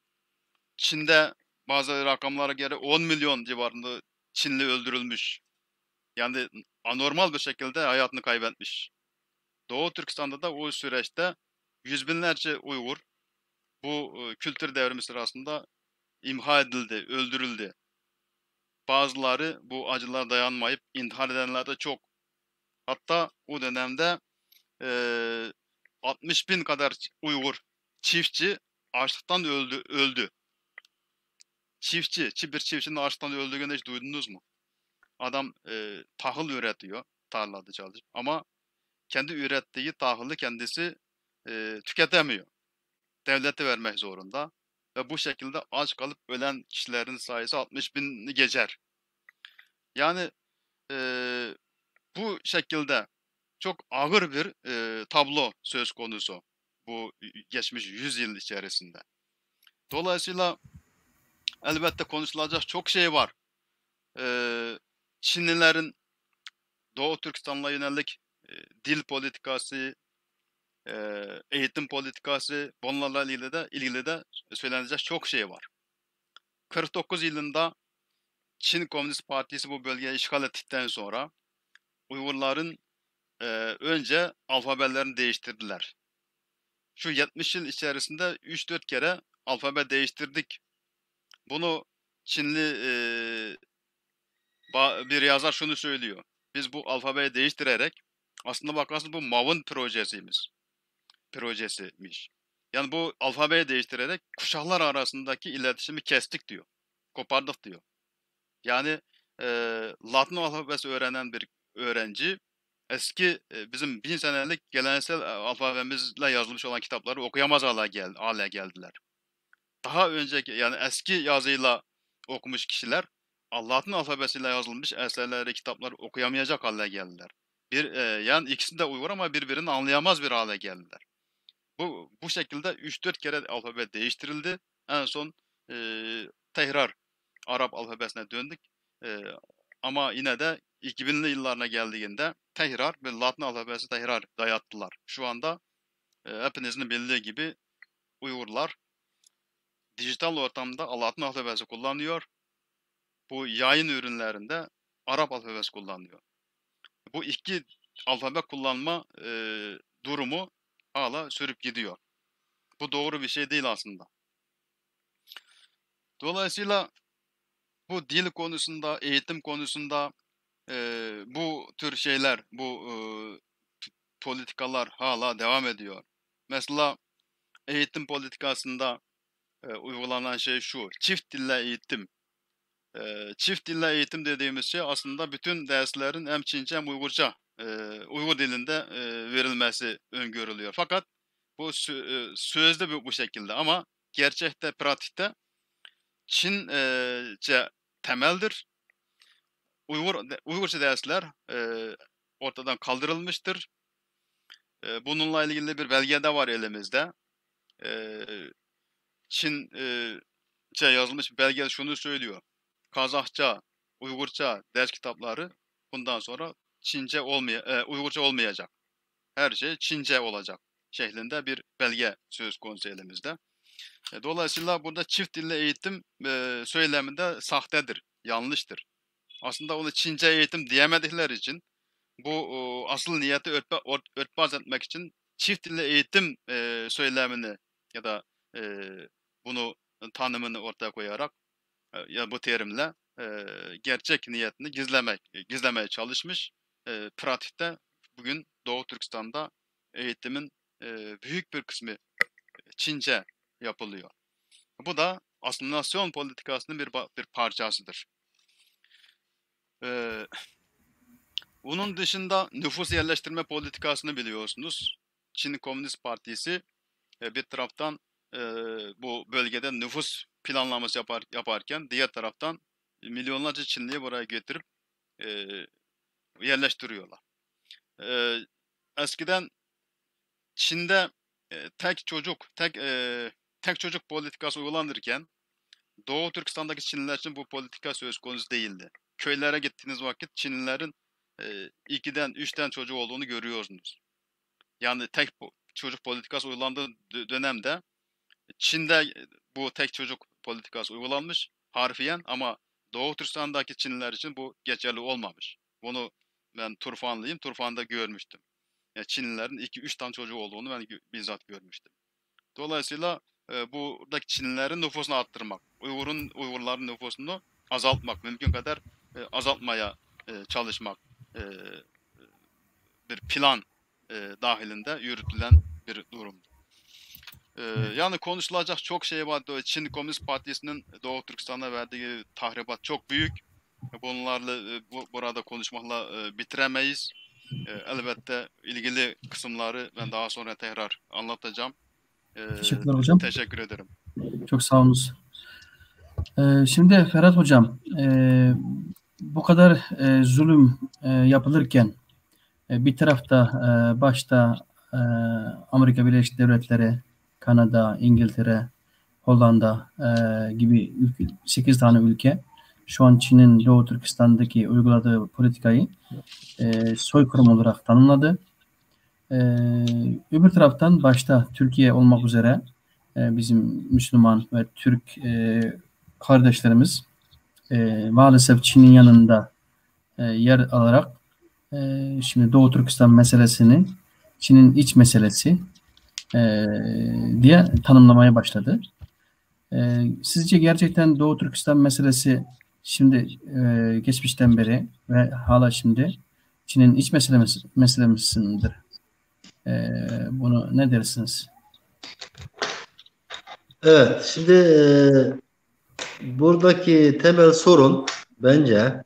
Çin'de bazı rakamlara göre 10 milyon civarında Çinli öldürülmüş. Yani anormal bir şekilde hayatını kaybetmiş. Doğu Türkistan'da da o süreçte yüz binlerce Uygur bu kültür devrimi sırasında imha edildi, öldürüldü. Bazıları bu acılara dayanmayıp intihar edenler de çok. Hatta o dönemde eee 60 bin kadar Uygur çiftçi açlıktan öldü. Bir çiftçinin açlıktan öldüğünü hiç duydunuz mu? Adam tahıl üretiyor tarlada çalışıp ama kendi ürettiği tahılı kendisi tüketemiyor. Devlete vermek zorunda ve bu şekilde aç kalıp ölen kişilerin sayısı 60 bini geçer. Yani eee, bu şekilde çok ağır bir tablo söz konusu bu geçmiş 100 yıl içerisinde. Dolayısıyla elbette konuşulacak çok şey var. Çinlilerin Doğu Türkistan'la yönelik dil politikası, eğitim politikası, bunlarla ilgili de söylenecek çok şey var. 49 yılında Çin Komünist Partisi bu bölgeyi işgal ettikten sonra Uygurların önce alfabelerini değiştirdiler. Şu 70 yıl içerisinde 3-4 kere alfabe değiştirdik. Bunu Çinli bir yazar şunu söylüyor. Biz bu alfabeyi değiştirerek aslında bakarsınız bu Mao'nun projesiymiş. Yani bu alfabeyi değiştirerek kuşaklar arasındaki iletişimi kestik diyor. Kopardık diyor. Yani Latin alfabesi öğrenen bir öğrenci eski bizim 1000 senelik geleneksel alfabemizle yazılmış olan kitapları okuyamaz hale geldiler. Daha önceki yani eski yazıyla okumuş kişiler Latin alfabesiyle yazılmış eserleri, kitapları okuyamayacak hale geldiler. Yani ikisi de Uygur ama birbirini anlayamaz bir hale geldiler. Bu şekilde 3-4 kere alfabe değiştirildi. En son tekrar Arap alfabesine döndük. Eee, Ama yine de 2000'li yıllarına geldiğinde tekrar bir Latin alfabesi tekrar dayattılar. Şu anda hepinizin bildiği gibi Uygurlar dijital ortamda Latin alfabesi kullanıyor. Bu yayın ürünlerinde Arap alfabesi kullanıyor. Bu iki alfabe kullanma durumu hala sürüp gidiyor. Bu doğru bir şey değil aslında. Dolayısıyla bu dil konusunda, eğitim konusunda bu tür şeyler, bu politikalar hala devam ediyor. Mesela eğitim politikasında uygulanan şey şu, çift dille eğitim. Çift dille eğitim dediğimiz şey aslında bütün derslerin hem Çince hem Uygurca, Uygur dilinde verilmesi öngörülüyor. Fakat bu sözde bu şekilde ama gerçekte, pratikte Çince temeldir. Uygurca dersler ortadan kaldırılmıştır. Bununla ilgili bir belge de var elimizde. Eee Çince yazılmış bir belge şunu söylüyor. Kazakça, Uygurca ders kitapları bundan sonra Uygurca olmayacak. Her şey Çince olacak şeklinde bir belge söz konusu elimizde. Dolayısıyla burada çift dilli eğitim söyleminde sahtedir, yanlıştır. aslında onu Çince eğitim diyemedikleri için bu asıl niyeti örtbas etmek için çift dilli eğitim söylemini ya da e, bunu tanımını ortaya koyarak ya bu terimle gerçek niyetini gizlemeye çalışmış. Pratikte bugün Doğu Türkistan'da eğitimin büyük bir kısmı Çince yapılıyor. Bu da asimilasyon politikasının bir parçasıdır. Bunun dışında nüfus yerleştirme politikasını biliyorsunuz. Çin Komünist Partisi bir taraftan bu bölgede nüfus planlaması yaparken diğer taraftan milyonlarca Çinliyi buraya getirip yerleştiriyorlar. Eskiden Çin'de tek çocuk politikası uygulanırken Doğu Türkistan'daki Çinliler için bu politika söz konusu değildi. Köylere gittiğiniz vakit Çinlilerin 2'den 3'ten çocuğu olduğunu görüyorsunuz. Yani tek çocuk politikası uygulandığı dönemde Çin'de bu tek çocuk politikası uygulanmış harfiyen ama Doğu Türkistan'daki Çinliler için bu geçerli olmamış. Bunu ben Turfanlıyım. Turfan'da görmüştüm. Yani Çinlilerin 2-3 tane çocuğu olduğunu ben bizzat görmüştüm. Dolayısıyla buradaki Çinlilerin nüfusunu arttırmak, Uygurların nüfusunu azaltmak, mümkün kadar azaltmaya çalışmak bir plan dahilinde yürütülen bir durum. Yani konuşulacak çok şey var. Çin Komünist Partisi'nin Doğu Türkistan'a verdiği tahribat çok büyük. Bunlarla burada konuşmakla bitiremeyiz. Elbette ilgili kısımları ben daha sonra tekrar anlatacağım. Teşekkürler hocam. Teşekkür ederim. Çok sağ olunuz. Şimdi Ferhat hocam, bu kadar zulüm yapılırken bir tarafta başta Amerika Birleşik Devletleri, Kanada, İngiltere, Hollanda gibi 8 tane ülke şu an Çin'in Doğu Türkistan'daki uyguladığı politikayı soykırım olarak tanımladı. Öbür taraftan başta Türkiye olmak üzere bizim Müslüman ve Türk kardeşlerimiz maalesef Çin'in yanında yer alarak şimdi Doğu Türkistan meselesini Çin'in iç meselesi diye tanımlamaya başladı. Sizce gerçekten Doğu Türkistan meselesi şimdi geçmişten beri ve hala şimdi Çin'in iç meselesidir? Bunu ne dersiniz? Evet, şimdi buradaki temel sorun bence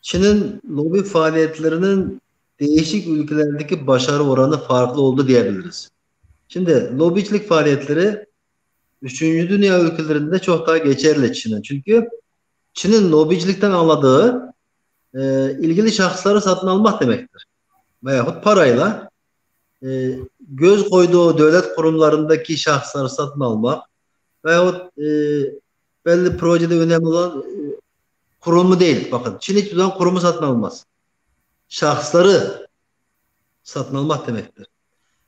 Çin'in lobi faaliyetlerinin değişik ülkelerdeki başarı oranı farklı oldu diyebiliriz. Şimdi lobicilik faaliyetleri 3. Dünya ülkelerinde çok daha geçerli Çin'in. Çünkü Çin'in lobicilikten anladığı ilgili şahısları satın almak demektir. Veyahut parayla göz koyduğu devlet kurumlarındaki şahısları satın almak veyahut belli projede önemli olan kurumu değil. Bakın Çin hiçbir zaman kurumu satın almaz. Şahısları satın almak demektir.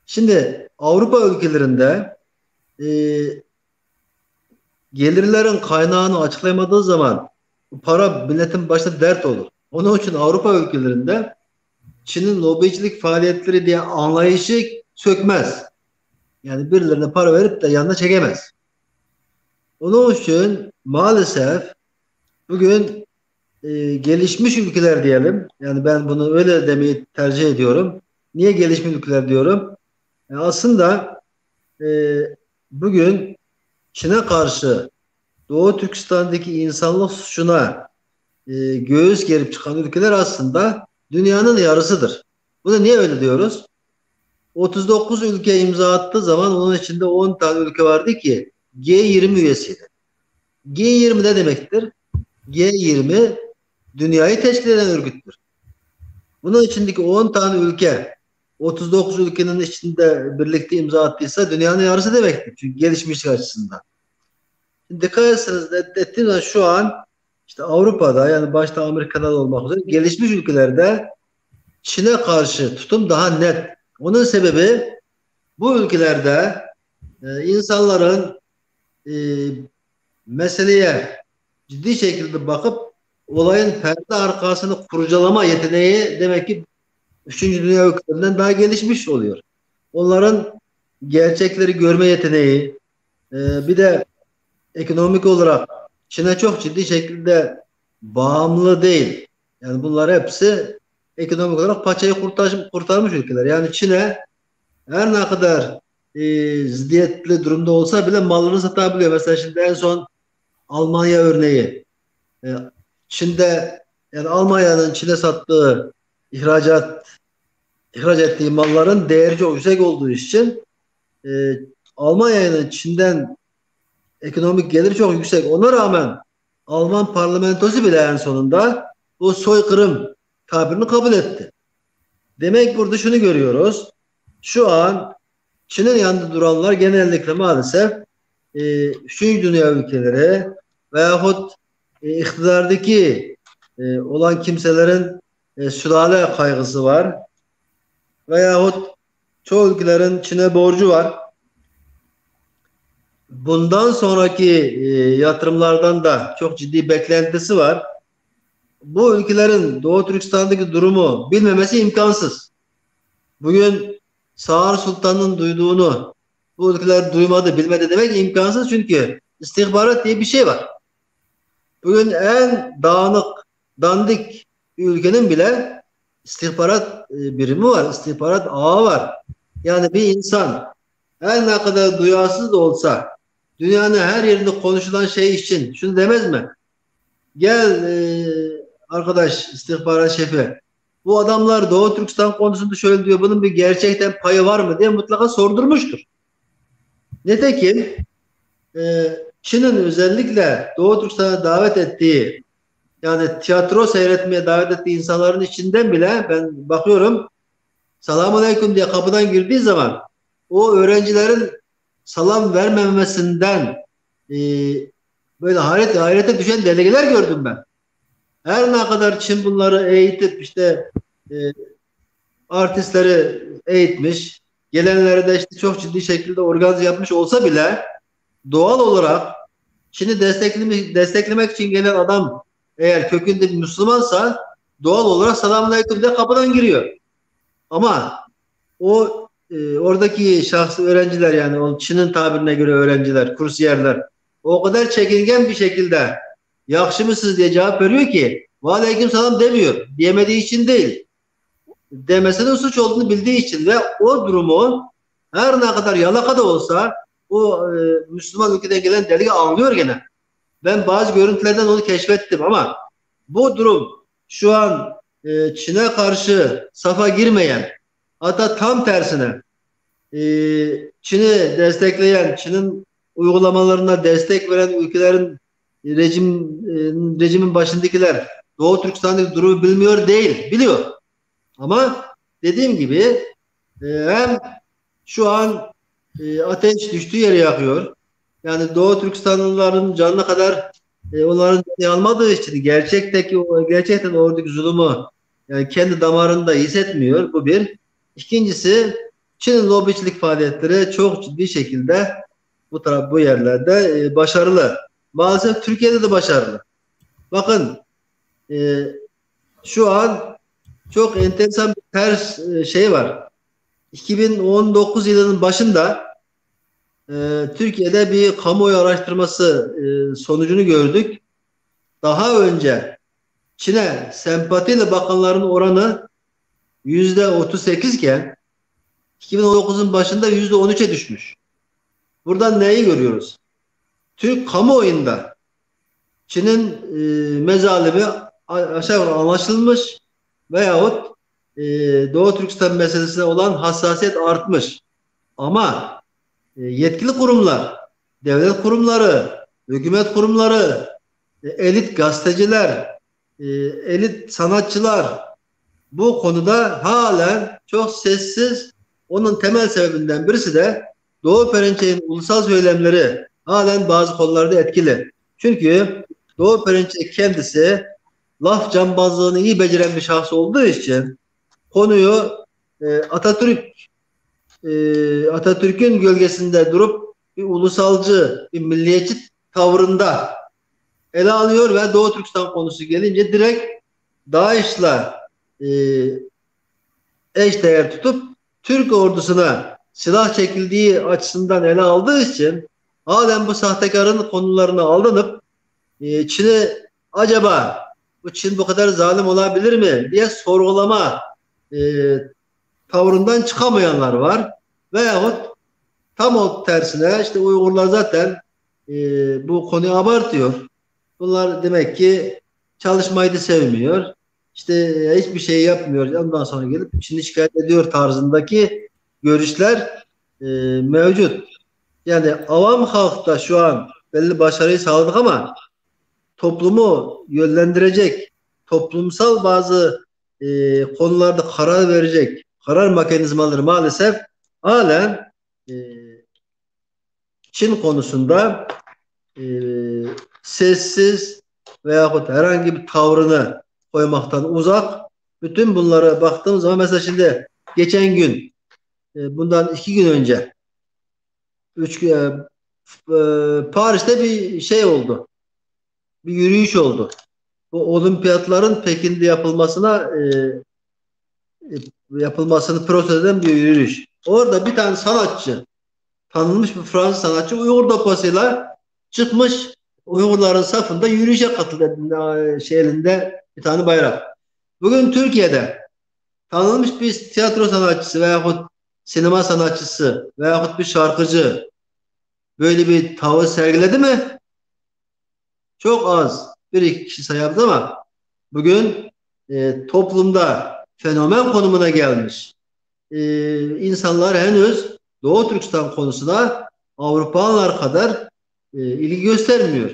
Şimdi Avrupa ülkelerinde gelirlerin kaynağını açıklayamadığı zaman para milletin başına dert olur. Onun için Avrupa ülkelerinde Çin'in lobicilik faaliyetleri diye anlayışı sökmez. Yani birilerine para verip de yanına çekemez. Onun için maalesef bugün gelişmiş ülkeler diyelim. Yani ben bunu öyle demeyi tercih ediyorum. Niye gelişmiş ülkeler diyorum? Aslında bugün Çin'e karşı Doğu Türkistan'daki insanlık suçuna göğüs gerip çıkan ülkeler aslında dünyanın yarısıdır. Bunu niye öyle diyoruz? 39 ülke imza attığı zaman onun içinde 10 tane ülke vardı ki G20 üyesiydi. G20 ne demektir? G20 dünyayı teşkil eden örgüttür. Bunun içindeki 10 tane ülke 39 ülkenin içinde birlikte imza attıysa dünyanın yarısı demektir. Çünkü gelişmişlik açısından. Dikkat etseniz ettiğiniz zaman şu an işte Avrupa'da yani başta Amerika'da olmak üzere gelişmiş ülkelerde Çin'e karşı tutum daha net. Onun sebebi bu ülkelerde insanların meseleye ciddi şekilde bakıp olayın perde arkasını kurcalama yeteneği demek ki 3. Dünya ülkelerinden daha gelişmiş oluyor. Onların gerçekleri görme yeteneği, bir de ekonomik olarak Çin'e çok ciddi şekilde bağımlı değil. Yani bunlar hepsi ekonomik olarak paçayı kurtarmış ülkeler. Yani Çin'e her ne kadar ziddiyetli durumda olsa bile malını satabiliyor. Mesela şimdi en son Almanya örneği. E, Çin'de yani Almanya'nın Çin'e sattığı ihraç ettiği malların değeri çok yüksek olduğu için e, Almanya'nın Çin'den ekonomik geliri çok yüksek. Ona rağmen Alman parlamentosu bile en sonunda bu soykırım tabirini kabul etti. Demek burada şunu görüyoruz. Şu an Çin'in yanında duranlar genellikle maalesef 3. dünya ülkeleri veyahut iktidardaki olan kimselerin sülale kaygısı var. Veyahut çoğu ülkelerin Çin'e borcu var. Bundan sonraki yatırımlardan da çok ciddi beklentisi var. Bu ülkelerin Doğu Türkistan'daki durumu bilmemesi imkansız. Bugün Sağır Sultan'ın duyduğunu bu ülkeler duymadı, bilmedi demek imkansız çünkü istihbarat diye bir şey var. Bugün en dağınık, dandik bir ülkenin bile istihbarat birimi var, istihbarat ağı var. Yani bir insan her ne kadar duyarsız da olsa dünyanın her yerinde konuşulan şey için şunu demez mi? Gel arkadaş istihbarat şefi, bu adamlar Doğu Türkistan konusunda şöyle diyor, bunun bir gerçekten payı var mı diye mutlaka sordurmuştur. Nitekim Çin'in özellikle Doğu Türkistan'a davet ettiği, yani tiyatro seyretmeye davet ettiği insanların içinden bile ben bakıyorum, selamun aleyküm diye kapıdan girdiği zaman o öğrencilerin salam vermemesinden böyle hayrete düşen delegeler gördüm ben. Her ne kadar Çin bunları eğitip işte artistleri eğitmiş, gelenleri de işte çok ciddi şekilde organize yapmış olsa bile doğal olarak Çin'i desteklemek için gelen adam eğer kökünde bir Müslümansa doğal olarak selamünaleyküm diye kapıdan giriyor. Ama o oradaki şahsi öğrenciler, yani o Çin'in tabirine göre öğrenciler, kursiyerler o kadar çekingen bir şekilde yakşı mısınız diye cevap veriyor ki aleyküm selam demiyor. Diyemediği için değil. Demesinin suç olduğunu bildiği için ve o durumu her ne kadar yalaka da olsa o Müslüman ülkeden gelen delege anlıyor gene. Ben bazı görüntülerden onu keşfettim ama bu durum şu an Çin'e karşı safa girmeyen, hatta tam tersine Çin'i destekleyen, Çin'in uygulamalarına destek veren ülkelerin rejimin başındakiler Doğu Türkistan'daki durumu bilmiyor değil, biliyor. Ama dediğim gibi hem şu an ateş düştüğü yere yakıyor. Yani Doğu Türkistanlıların canına kadar onların canı almadığı için gerçekten oradaki zulümü yani kendi damarında hissetmiyor. Bu bir. İkincisi, Çin'in lobicilik faaliyetleri çok ciddi şekilde bu yerlerde başarılı. Maalesef Türkiye'de de başarılı. Bakın şu an çok enteresan bir ters şey var. 2019 yılının başında Türkiye'de bir kamuoyu araştırması sonucunu gördük. Daha önce Çin'e sempatiyle bakanların oranı %38 iken 2019'un başında %13'e düşmüş. Buradan neyi görüyoruz? Türk kamuoyunda Çin'in mezalimi aşağı yukarı anlaşılmış veyahut Doğu Türkistan meselesine olan hassasiyet artmış. Ama yetkili kurumlar, devlet kurumları, hükümet kurumları, elit gazeteciler, elit sanatçılar bu konuda halen çok sessiz. Onun temel sebebinden birisi de Doğu Perinçek'in ulusal söylemleri halen bazı konularda etkili. Çünkü Doğu Perinçek kendisi laf cambazlığını iyi beceren bir şahs olduğu için konuyu Atatürk'ün gölgesinde durup bir ulusalcı, bir milliyetçi tavrında ele alıyor ve Doğu Türkistan konusu gelince direkt DAEŞ'la eşdeğer tutup Türk ordusuna silah çekildiği açısından ele aldığı için halen bu sahtekarın konularına aldanıp Çin'i acaba bu Çin bu kadar zalim olabilir mi diye sorgulama tavrından çıkamayanlar var. Veyahut tam o tersine işte Uygurlar zaten bu konuyu abartıyor. Bunlar demek ki çalışmayı da sevmiyor. İşte hiçbir şey yapmıyor. Ondan sonra gelip Çin'i şikayet ediyor tarzındaki görüşler mevcut. Yani avam halkta şu an belli başarıyı sağladık ama toplumu yönlendirecek, toplumsal bazı konularda karar verecek karar mekanizmaları maalesef halen Çin konusunda sessiz veyahut herhangi bir tavrını koymaktan uzak. Bütün bunlara baktığım zaman mesela şimdi geçen gün bundan 2 gün önce Paris'te bir şey oldu. Bir yürüyüş oldu. Bu olimpiyatların Pekin'de yapılmasını protesto eden bir yürüyüş. Orada bir tane sanatçı, tanınmış bir Fransız sanatçı Uygur dopasıyla çıkmış Uygurların safında yürüyüşe katıldı. Elinde bir tane bayrak. Bugün Türkiye'de tanınmış bir tiyatro sanatçısı veyahut sinema sanatçısı veyahut bir şarkıcı böyle bir tavır sergiledi mi? Çok az. Bir iki kişi sayarız ama bugün toplumda fenomen konumuna gelmiş. İnsanlar henüz Doğu Türkistan konusuna Avrupalılar kadar ilgi göstermiyor.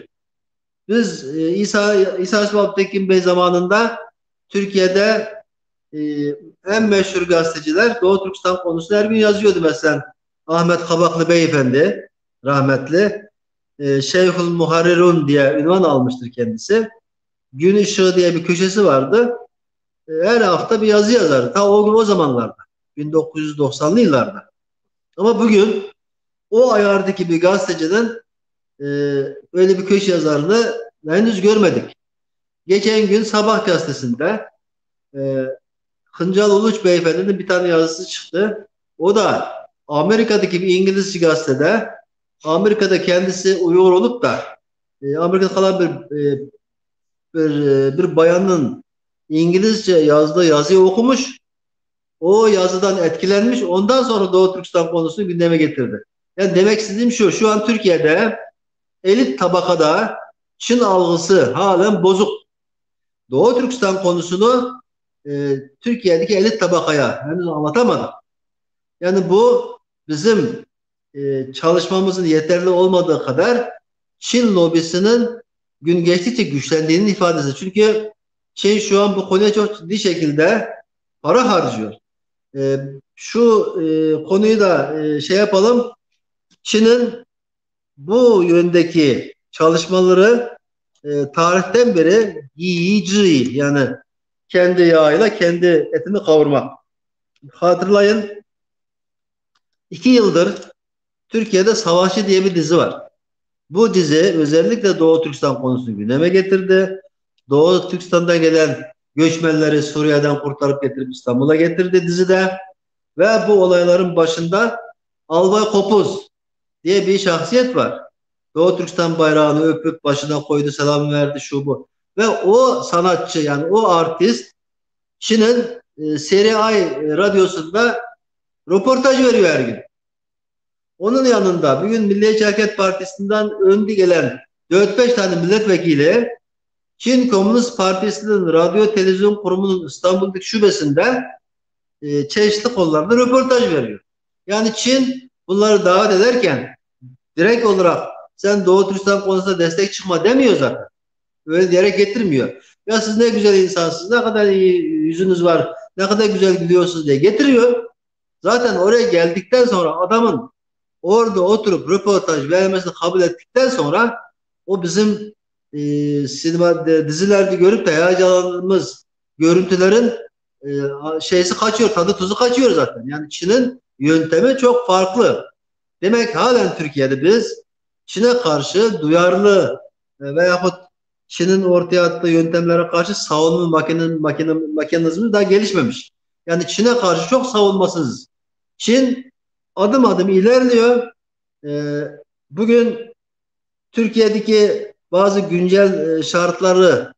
Biz İsa İsmail Tekin Bey zamanında Türkiye'de en meşhur gazeteciler Doğu Türkistan konusunda her gün yazıyordu mesela. Ahmet Kabaklı Beyefendi rahmetli Şeyhül Muharrirun diye ünvan almıştır kendisi. Gün Işığı diye bir köşesi vardı. Her hafta bir yazı yazardı. Ta o zamanlarda. 1990'lı yıllarda. Ama bugün o ayardaki bir gazeteciden öyle bir köşe yazarını henüz görmedik. Geçen gün Sabah gazetesinde Hıncal Uluç Beyefendi'nin bir tane yazısı çıktı. O da Amerika'daki bir İngilizce gazetede Amerika'da kendisi Uygur olup da Amerika'da kalan bir bayanın İngilizce yazdığı yazıyı okumuş. O yazıdan etkilenmiş. Ondan sonra Doğu Türkistan konusunu gündeme getirdi. Yani demek istediğim şu an Türkiye'de elit tabakada Çin algısı halen bozuk. Doğu Türkistan konusunu Türkiye'deki elit tabakaya henüz anlatamadı. Yani bu bizim çalışmamızın yeterli olmadığı kadar Çin lobisinin gün geçtikçe güçlendiğinin ifadesi. Çünkü Çin şu an bu konuya çok ciddi şekilde para harcıyor. Şu konuyu da şey yapalım. Çin'in bu yöndeki çalışmaları tarihten beri yiyici yani kendi yağıyla kendi etini kavurmak. Hatırlayın 2 yıldır Türkiye'de Savaşçı diye bir dizi var. Bu dizi özellikle Doğu Türkistan konusunu gündeme getirdi. Doğu Türkistan'dan gelen göçmenleri Suriye'den kurtarıp getirip İstanbul'a getirdi dizide. Ve bu olayların başında Albay Kopuz diye bir şahsiyet var. Doğu Türkistan bayrağını öpüp başına koydu, selam verdi, şu bu. Ve o sanatçı yani o artist Çin'in CRI radyosunda röportaj veriyor her gün. Onun yanında bugün Milliyetçi Hareket Partisi'nden önde gelen 4-5 tane milletvekili Çin Komünist Partisi'nin radyo televizyon kurumunun İstanbul'daki şubesinde çeşitli konularda röportaj veriyor. Yani Çin bunları davet ederken direkt olarak sen Doğu Türkistan konusunda destek çıkma demiyor zaten. Öyle diyerek getirmiyor. Ya siz ne güzel insansınız, ne kadar iyi yüzünüz var, ne kadar güzel gülüyorsunuz diye getiriyor. Zaten oraya geldikten sonra adamın orada oturup röportaj vermesini kabul ettikten sonra o bizim sinema dizilerde görüp de heyecanlandığımız görüntülerin şeysi kaçıyor, tadı tuzu kaçıyor zaten. Yani Çin'in yöntemi çok farklı. Demek halen Türkiye'de biz Çin'e karşı duyarlı veyahut Çin'in ortaya attığı yöntemlere karşı savunma mekanizmi daha gelişmemiş. Yani Çin'e karşı çok savunmasız. Çin adım adım ilerliyor. Bugün Türkiye'deki bazı güncel şartları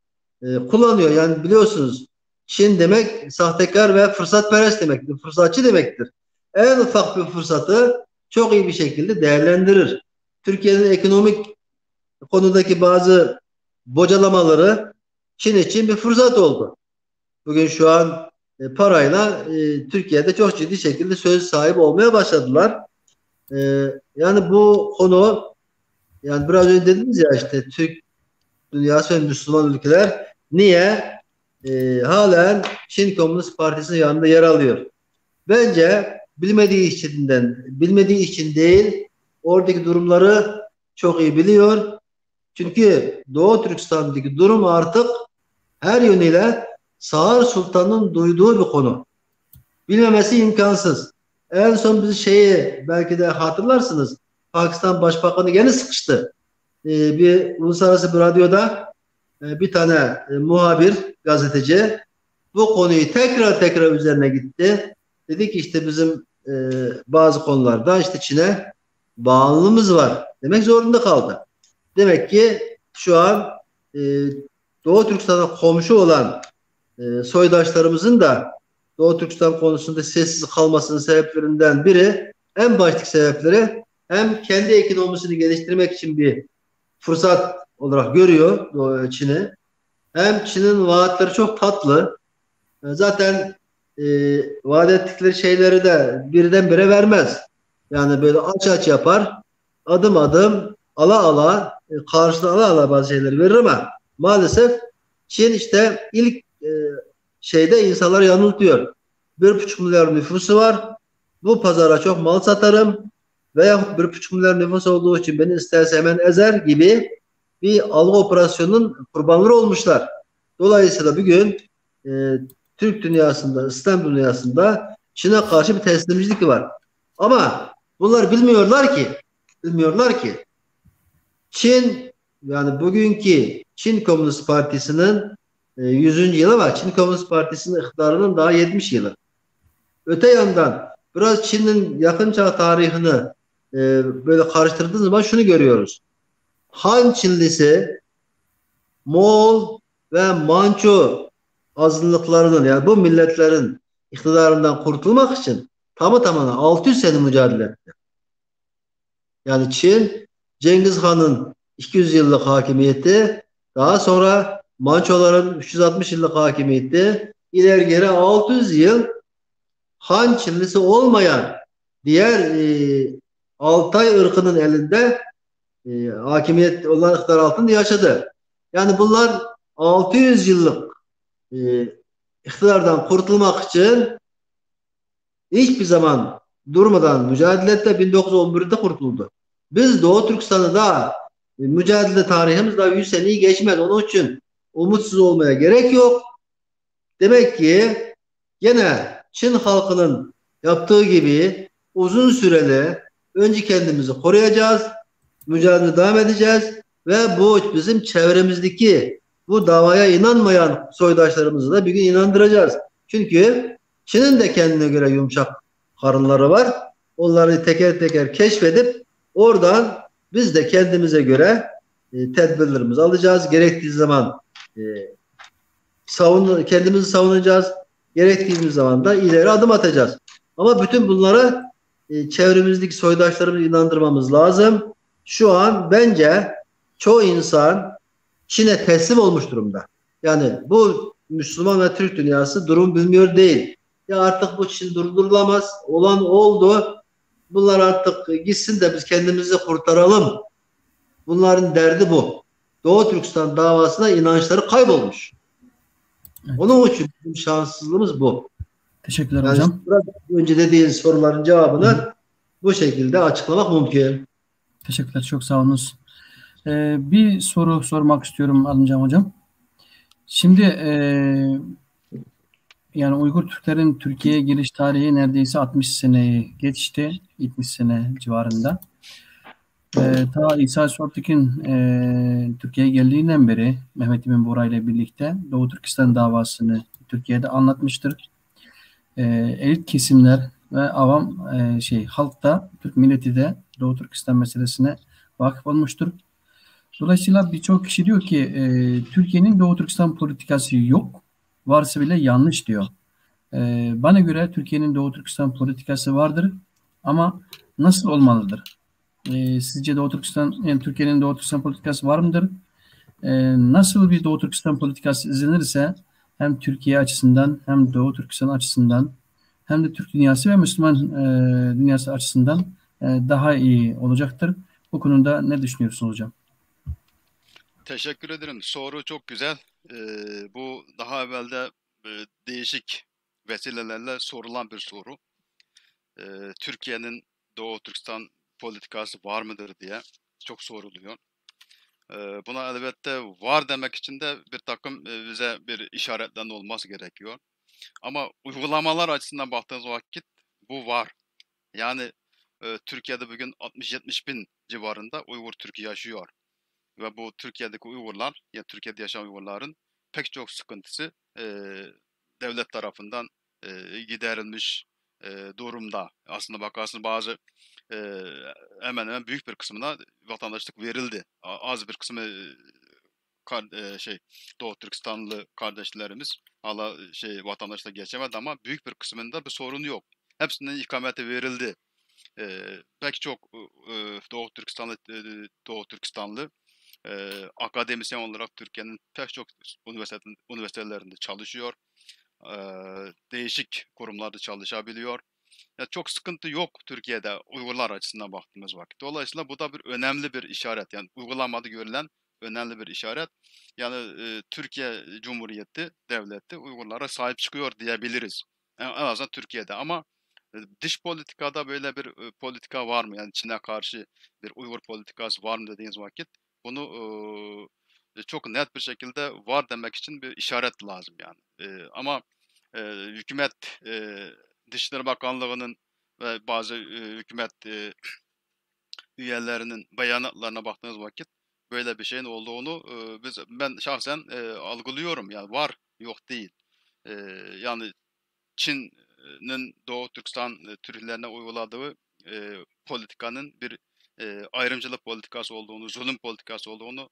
kullanıyor. Yani biliyorsunuz Çin demek sahtekar ve fırsatperest demektir. Fırsatçı demektir. En ufak bir fırsatı çok iyi bir şekilde değerlendirir. Türkiye'nin ekonomik konudaki bazı bocalamaları Çin için bir fırsat oldu. Bugün şu an parayla Türkiye'de çok ciddi şekilde söz sahibi olmaya başladılar. Yani bu konu, yani biraz önce dediniz ya, işte Türk dünyası ve Müslüman ülkeler niye halen Çin Komünist Partisi'nin yanında yer alıyor? Bence bilmediği için değil, oradaki durumları çok iyi biliyor. Çünkü Doğu Türkistan'daki durum artık her yönüyle Sağır Sultan'ın duyduğu bir konu. Bilmemesi imkansız. En son biz belki de hatırlarsınız, Pakistan Başbakanı gene sıkıştı. Bir uluslararası bir radyoda bir tane muhabir, gazeteci bu konuyu tekrar üzerine gitti. Dedi ki işte bizim bazı konularda işte Çin'e bağlılığımız var demek zorunda kaldı. Demek ki şu an e, Doğu Türkistan'a komşu olan soydaşlarımızın da Doğu Türkistan konusunda sessiz kalmasının sebeplerinden biri, en baştaki sebepleri, hem kendi ekonomisini geliştirmek için bir fırsat olarak görüyor Çin'i, hem Çin'in vaatleri çok tatlı. Zaten vaat ettikleri şeyleri de birdenbire vermez. Yani böyle aç yapar, adım adım karşılığında ala bazı şeyleri verir ama maalesef Çin işte ilk insanları yanıltıyor. 1,5 milyar nüfusu var. Bu pazara çok mal satarım veyahut 1,5 milyar nüfus olduğu için beni isterse hemen ezer gibi bir algı operasyonunun kurbanları olmuşlar. Dolayısıyla bugün Türk dünyasında, İslam dünyasında Çin'e karşı bir teslimcilik var. Ama bunlar bilmiyorlar ki Çin, yani bugünkü Çin Komünist Partisi'nin 100. yılı var. Çin Komünist Partisi'nin iktidarının daha 70 yılı. Öte yandan biraz Çin'in yakın çağ tarihini böyle karıştırdığımız zaman şunu görüyoruz. Han Çinlisi, Moğol ve Manço azınlıklarının, yani bu milletlerin iktidarından kurtulmak için tamına 600 sene mücadele etti. Yani Çin, Cengiz Han'ın 200 yıllık hakimiyeti, daha sonra Mançoların 360 yıllık hakimiyeti, ileri geri 600 yıl Han Çinlisi olmayan diğer Altay ırkının elinde hakimiyet olan iktidar altında yaşadı. Yani bunlar 600 yıllık iktidardan kurtulmak için hiçbir zaman durmadan mücadele etti. 1911'de kurtuldu. Biz Doğu Türkistan'ı da mücadele tarihimiz daha 100 seneyi geçmez. Onun için umutsuz olmaya gerek yok. Demek ki gene Çin halkının yaptığı gibi uzun süreli önce kendimizi koruyacağız, mücadele devam edeceğiz ve bu bizim çevremizdeki bu davaya inanmayan soydaşlarımızı da bir gün inandıracağız. Çünkü Çin'in de kendine göre yumuşak karınları var. Onları teker teker keşfedip oradan biz de kendimize göre tedbirlerimizi alacağız. Gerektiği zaman kendimizi savunacağız. Gerektiğimiz zaman da ileri adım atacağız. Ama bütün bunları çevremizdeki soydaşlarımızı inandırmamız lazım. Şu an bence çoğu insan Çin'e teslim olmuş durumda. Yani bu Müslüman ve Türk dünyası durum bilmiyor değil. Ya artık bu Çin durdurulamaz. Olan oldu. Bunlar artık gitsin de biz kendimizi kurtaralım. Bunların derdi bu. Doğu Türkistan davasına inançları kaybolmuş. Evet. Onun için bizim şanssızlığımız bu. Teşekkürler hocam. Önce dediğin soruların cevabını bu şekilde açıklamak mümkün. Teşekkürler. Çok sağ olunuz. Bir soru sormak istiyorum Alımcan hocam. Şimdi yani Uygur Türklerin Türkiye'ye giriş tarihi neredeyse 60 seneyi geçti. 70 sene civarında. Ta İsa Sörtük'ün Türkiye'ye geldiğinden beri Mehmet Emin Bora ile birlikte Doğu Türkistan davasını Türkiye'de anlatmıştır. Elit kesimler ve avam halk da Türk milleti de Doğu Türkistan meselesine vakıf olmuştur. Dolayısıyla birçok kişi diyor ki Türkiye'nin Doğu Türkistan politikası yok. Varsa bile yanlış diyor. Bana göre Türkiye'nin Doğu Türkistan politikası vardır ama nasıl olmalıdır? Sizce Doğu Türkistan, yani Türkiye'nin Doğu Türkistan politikası var mıdır? Nasıl bir Doğu Türkistan politikası izlenirse hem Türkiye açısından hem Doğu Türkistan açısından hem de Türk dünyası ve Müslüman dünyası açısından daha iyi olacaktır. Bu konuda ne düşünüyorsunuz hocam? Teşekkür ederim. Soru çok güzel. Bu daha evvelde değişik vesilelerle sorulan bir soru. Türkiye'nin Doğu Türkistan politikası var mıdır diye çok soruluyor. Buna elbette var demek için de bir takım bize bir işaretlen olması gerekiyor. Ama uygulamalar açısından baktığınız vakit bu var. Yani Türkiye'de bugün 60-70 bin civarında Uygur Türk'ü yaşıyor. Ve bu Türkiye'deki Uygurlar, ya Türkiye'de yaşayan Uygurların pek çok sıkıntısı devlet tarafından giderilmiş durumda. Aslında bakarsın bazı e, hemen hemen büyük bir kısmına vatandaşlık verildi. Az bir kısmı Doğu Türkistanlı kardeşlerimiz hala vatandaşlık geçemedi ama büyük bir kısmında bir sorun yok. Hepsinin ikameti verildi. Pek çok Doğu Türkistanlı akademisyen olarak Türkiye'nin pek çok üniversitelerinde çalışıyor. Değişik kurumlarda çalışabiliyor. Ya çok sıkıntı yok Türkiye'de Uygurlar açısından baktığımız vakit. Dolayısıyla bu da bir önemli bir işaret. Yani uygulamada görülen önemli bir işaret. Yani Türkiye Cumhuriyeti devleti Uygurlara sahip çıkıyor diyebiliriz. En azından Türkiye'de ama dış politikada böyle bir politika var mı? Yani Çin'e karşı bir Uygur politikası var mı dediğiniz vakit bunu çok net bir şekilde var demek için bir işaret lazım yani. Ama hükümet Dışişleri Bakanlığı'nın ve bazı hükümet üyelerinin beyanatlarına baktığınız vakit böyle bir şeyin olduğunu ben şahsen algılıyorum. Yani var, yok değil. E, Yani Çin'in Doğu Türkistan Türklerine uyguladığı politikanın bir ayrımcılık politikası olduğunu, zulüm politikası olduğunu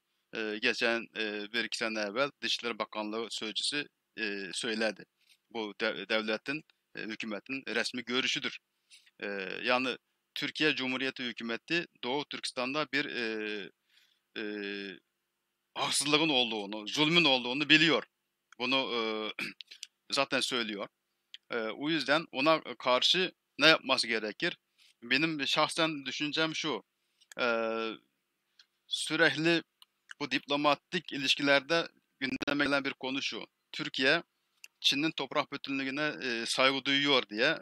geçen bir iki sene evvel Dışişleri Bakanlığı sözcüsü söyledi. Bu devletin, hükümetin resmi görüşüdür. Yani Türkiye Cumhuriyeti hükümeti Doğu Türkistan'da bir e, haksızlığın olduğunu, zulmün olduğunu biliyor. Bunu zaten söylüyor. O yüzden ona karşı ne yapması gerekir? Benim şahsen düşüncem şu. eee, Sürekli bu diplomatik ilişkilerde gündeme gelen bir konu şu. Türkiye, Çin'in toprak bütünlüğüne saygı duyuyor diye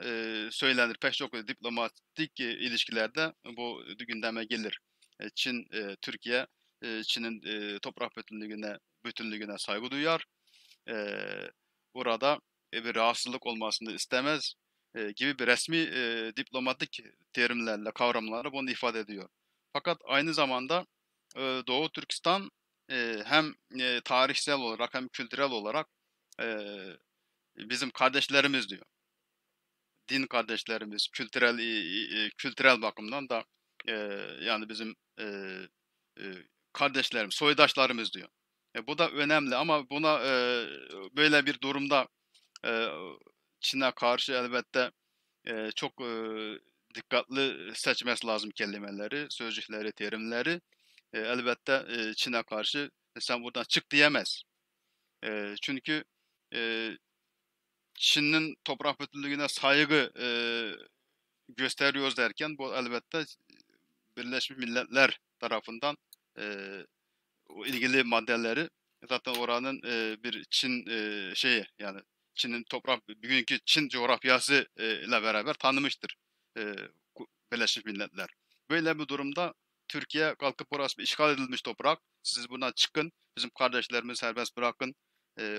söylenir. Pek çok diplomatik ilişkilerde bu gündeme gelir. Çin, Türkiye, Çin'in toprak bütünlüğüne saygı duyar. Eee, Burada bir rahatsızlık olmasını istemez gibi bir resmi diplomatik terimlerle, kavramlarla bunu ifade ediyor. Fakat aynı zamanda Doğu Türkistan hem tarihsel olarak hem kültürel olarak bizim kardeşlerimiz diyor. Din kardeşlerimiz, kültürel bakımdan da e, yani bizim e, kardeşlerimiz, soydaşlarımız diyor. Bu da önemli ama buna böyle bir durumda e, Çin'e karşı elbette çok dikkatli seçmesi lazım kelimeleri, sözcükleri, terimleri. Elbette Çin'e karşı sen buradan çık diyemez. Çünkü e, Çin'in toprak bütünlüğüne saygı gösteriyoruz derken bu elbette Birleşmiş Milletler tarafından e, o ilgili maddeleri zaten oranın bir Çin şeyi yani Çin'in toprak bugünkü Çin coğrafyası ile beraber tanımıştır e, Birleşmiş Milletler. Böyle bir durumda Türkiye kalkıp burası bir işgal edilmiş toprak. Siz buradan çıkın, bizim kardeşlerimizi serbest bırakın,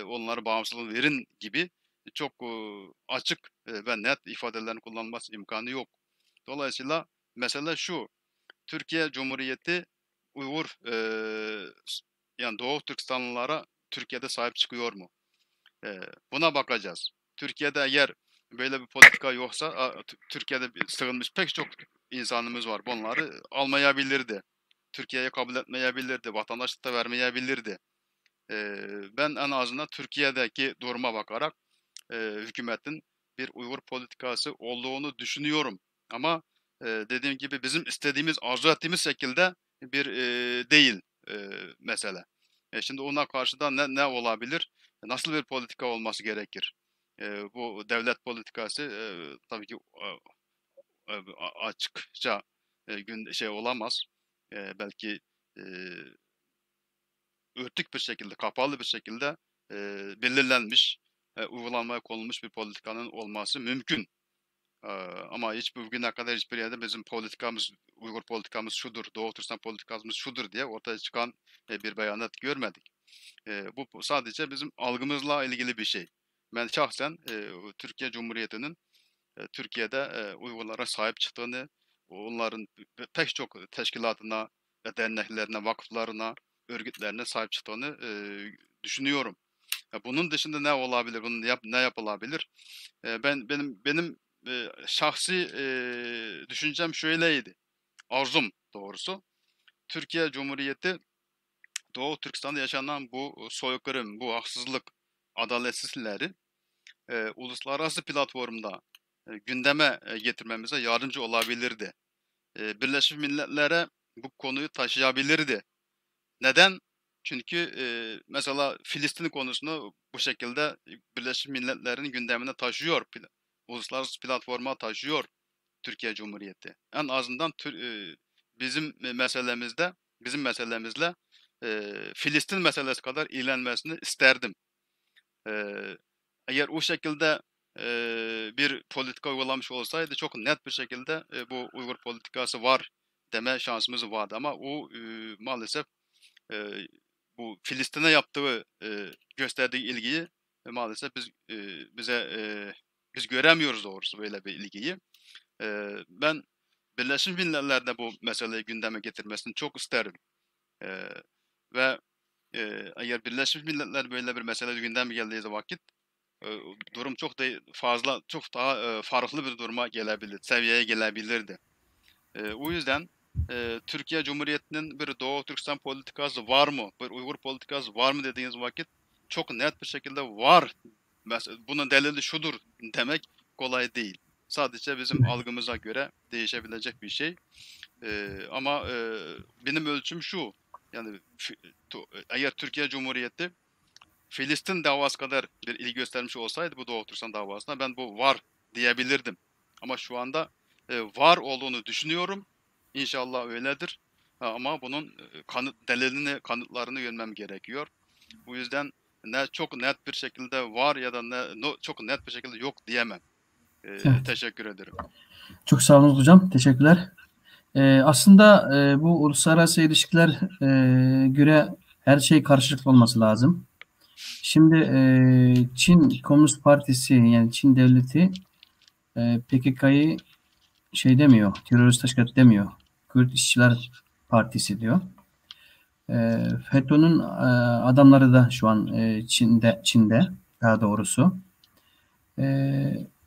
onlara bağımsızlığını verin gibi çok açık ve net ifadelerin kullanılması imkanı yok. Dolayısıyla mesele şu, Türkiye Cumhuriyeti Uygur yani Doğu Türkistanlılara Türkiye'de sahip çıkıyor mu? Buna bakacağız. Türkiye'de eğer böyle bir politika yoksa Türkiye'de sığınmış pek çok insanımız var. Bunları almayabilirdi. Türkiye'ye kabul etmeyebilirdi. Vatandaşlık da vermeyebilirdi. Ben en azından Türkiye'deki duruma bakarak hükümetin bir Uygur politikası olduğunu düşünüyorum. Ama dediğim gibi bizim istediğimiz, arzu ettiğimiz şekilde bir değil mesele. Şimdi ona karşı da ne olabilir? Nasıl bir politika olması gerekir? Bu devlet politikası tabii ki açıkça olamaz. Belki örtük bir şekilde, kapalı bir şekilde belirlenmiş, uygulanmaya konulmuş bir politikanın olması mümkün. Ama hiç bugüne kadar hiçbir yerde bizim politikamız, Uygur politikamız şudur, Doğu Türkistan politikamız şudur diye ortaya çıkan bir beyanat görmedik. Bu sadece bizim algımızla ilgili bir şey. Ben şahsen Türkiye Cumhuriyeti'nin Türkiye'de Uygurlara sahip çıktığını, onların pek çok teşkilatına, derneklerine, vakıflarına, örgütlerine sahip çıktığını düşünüyorum. Bunun dışında ne olabilir, ne yapılabilir? Benim şahsi düşüncem şöyleydi, arzum doğrusu. Türkiye Cumhuriyeti Doğu Türkistan'da yaşanan bu soykırım, bu haksızlık, adaletsizlikleri uluslararası platformda gündeme getirmemize yardımcı olabilirdi. Birleşmiş Milletler'e bu konuyu taşıyabilirdi. Neden? Çünkü mesela Filistin konusunu bu şekilde Birleşmiş Milletler'in gündemine taşıyor, uluslararası platforma taşıyor Türkiye Cumhuriyeti. En azından bizim meselemizle Filistin meselesi kadar ilgilenmesini isterdim. Eğer o şekilde bir politika uygulamış olsaydı çok net bir şekilde bu Uygur politikası var deme şansımız vardı. Ama o maalesef bu Filistin'e yaptığı gösterdiği ilgiyi maalesef biz göremiyoruz doğrusu böyle bir ilgiyi. Ben Birleşmiş Milletler'de bu meseleyi gündeme getirmesini çok isterim. Ve eğer Birleşmiş Milletler böyle bir mesele gündeme geldiği vakit durum çok daha farklı bir duruma gelebilir, seviyeye gelebilirdi. O yüzden Türkiye Cumhuriyeti'nin bir Doğu Türkistan politikası var mı, bir Uygur politikası var mı dediğiniz vakit çok net bir şekilde var. Mesela bunun delili şudur demek kolay değil. Sadece bizim algımıza göre değişebilecek bir şey. Ama benim ölçüm şu, yani eğer Türkiye Cumhuriyeti Filistin davası kadar bir ilgi göstermiş olsaydı bu Doğu Türkistan davasına ben bu var diyebilirdim. Ama şu anda var olduğunu düşünüyorum. İnşallah öyledir. Ama bunun kanıtlarını görmem gerekiyor. Bu yüzden çok net bir şekilde var ya da çok net bir şekilde yok diyemem. Evet. Teşekkür ederim. Çok sağ olun hocam. Teşekkürler. Aslında bu uluslararası ilişkiler göre her şey karşılıklı olması lazım. Şimdi Çin Komünist Partisi yani Çin devleti PKK'yı demiyor, terörist teşkilat demiyor. Kürt İşçiler Partisi diyor. FETÖ'nün adamları da şu an Çin'de daha doğrusu.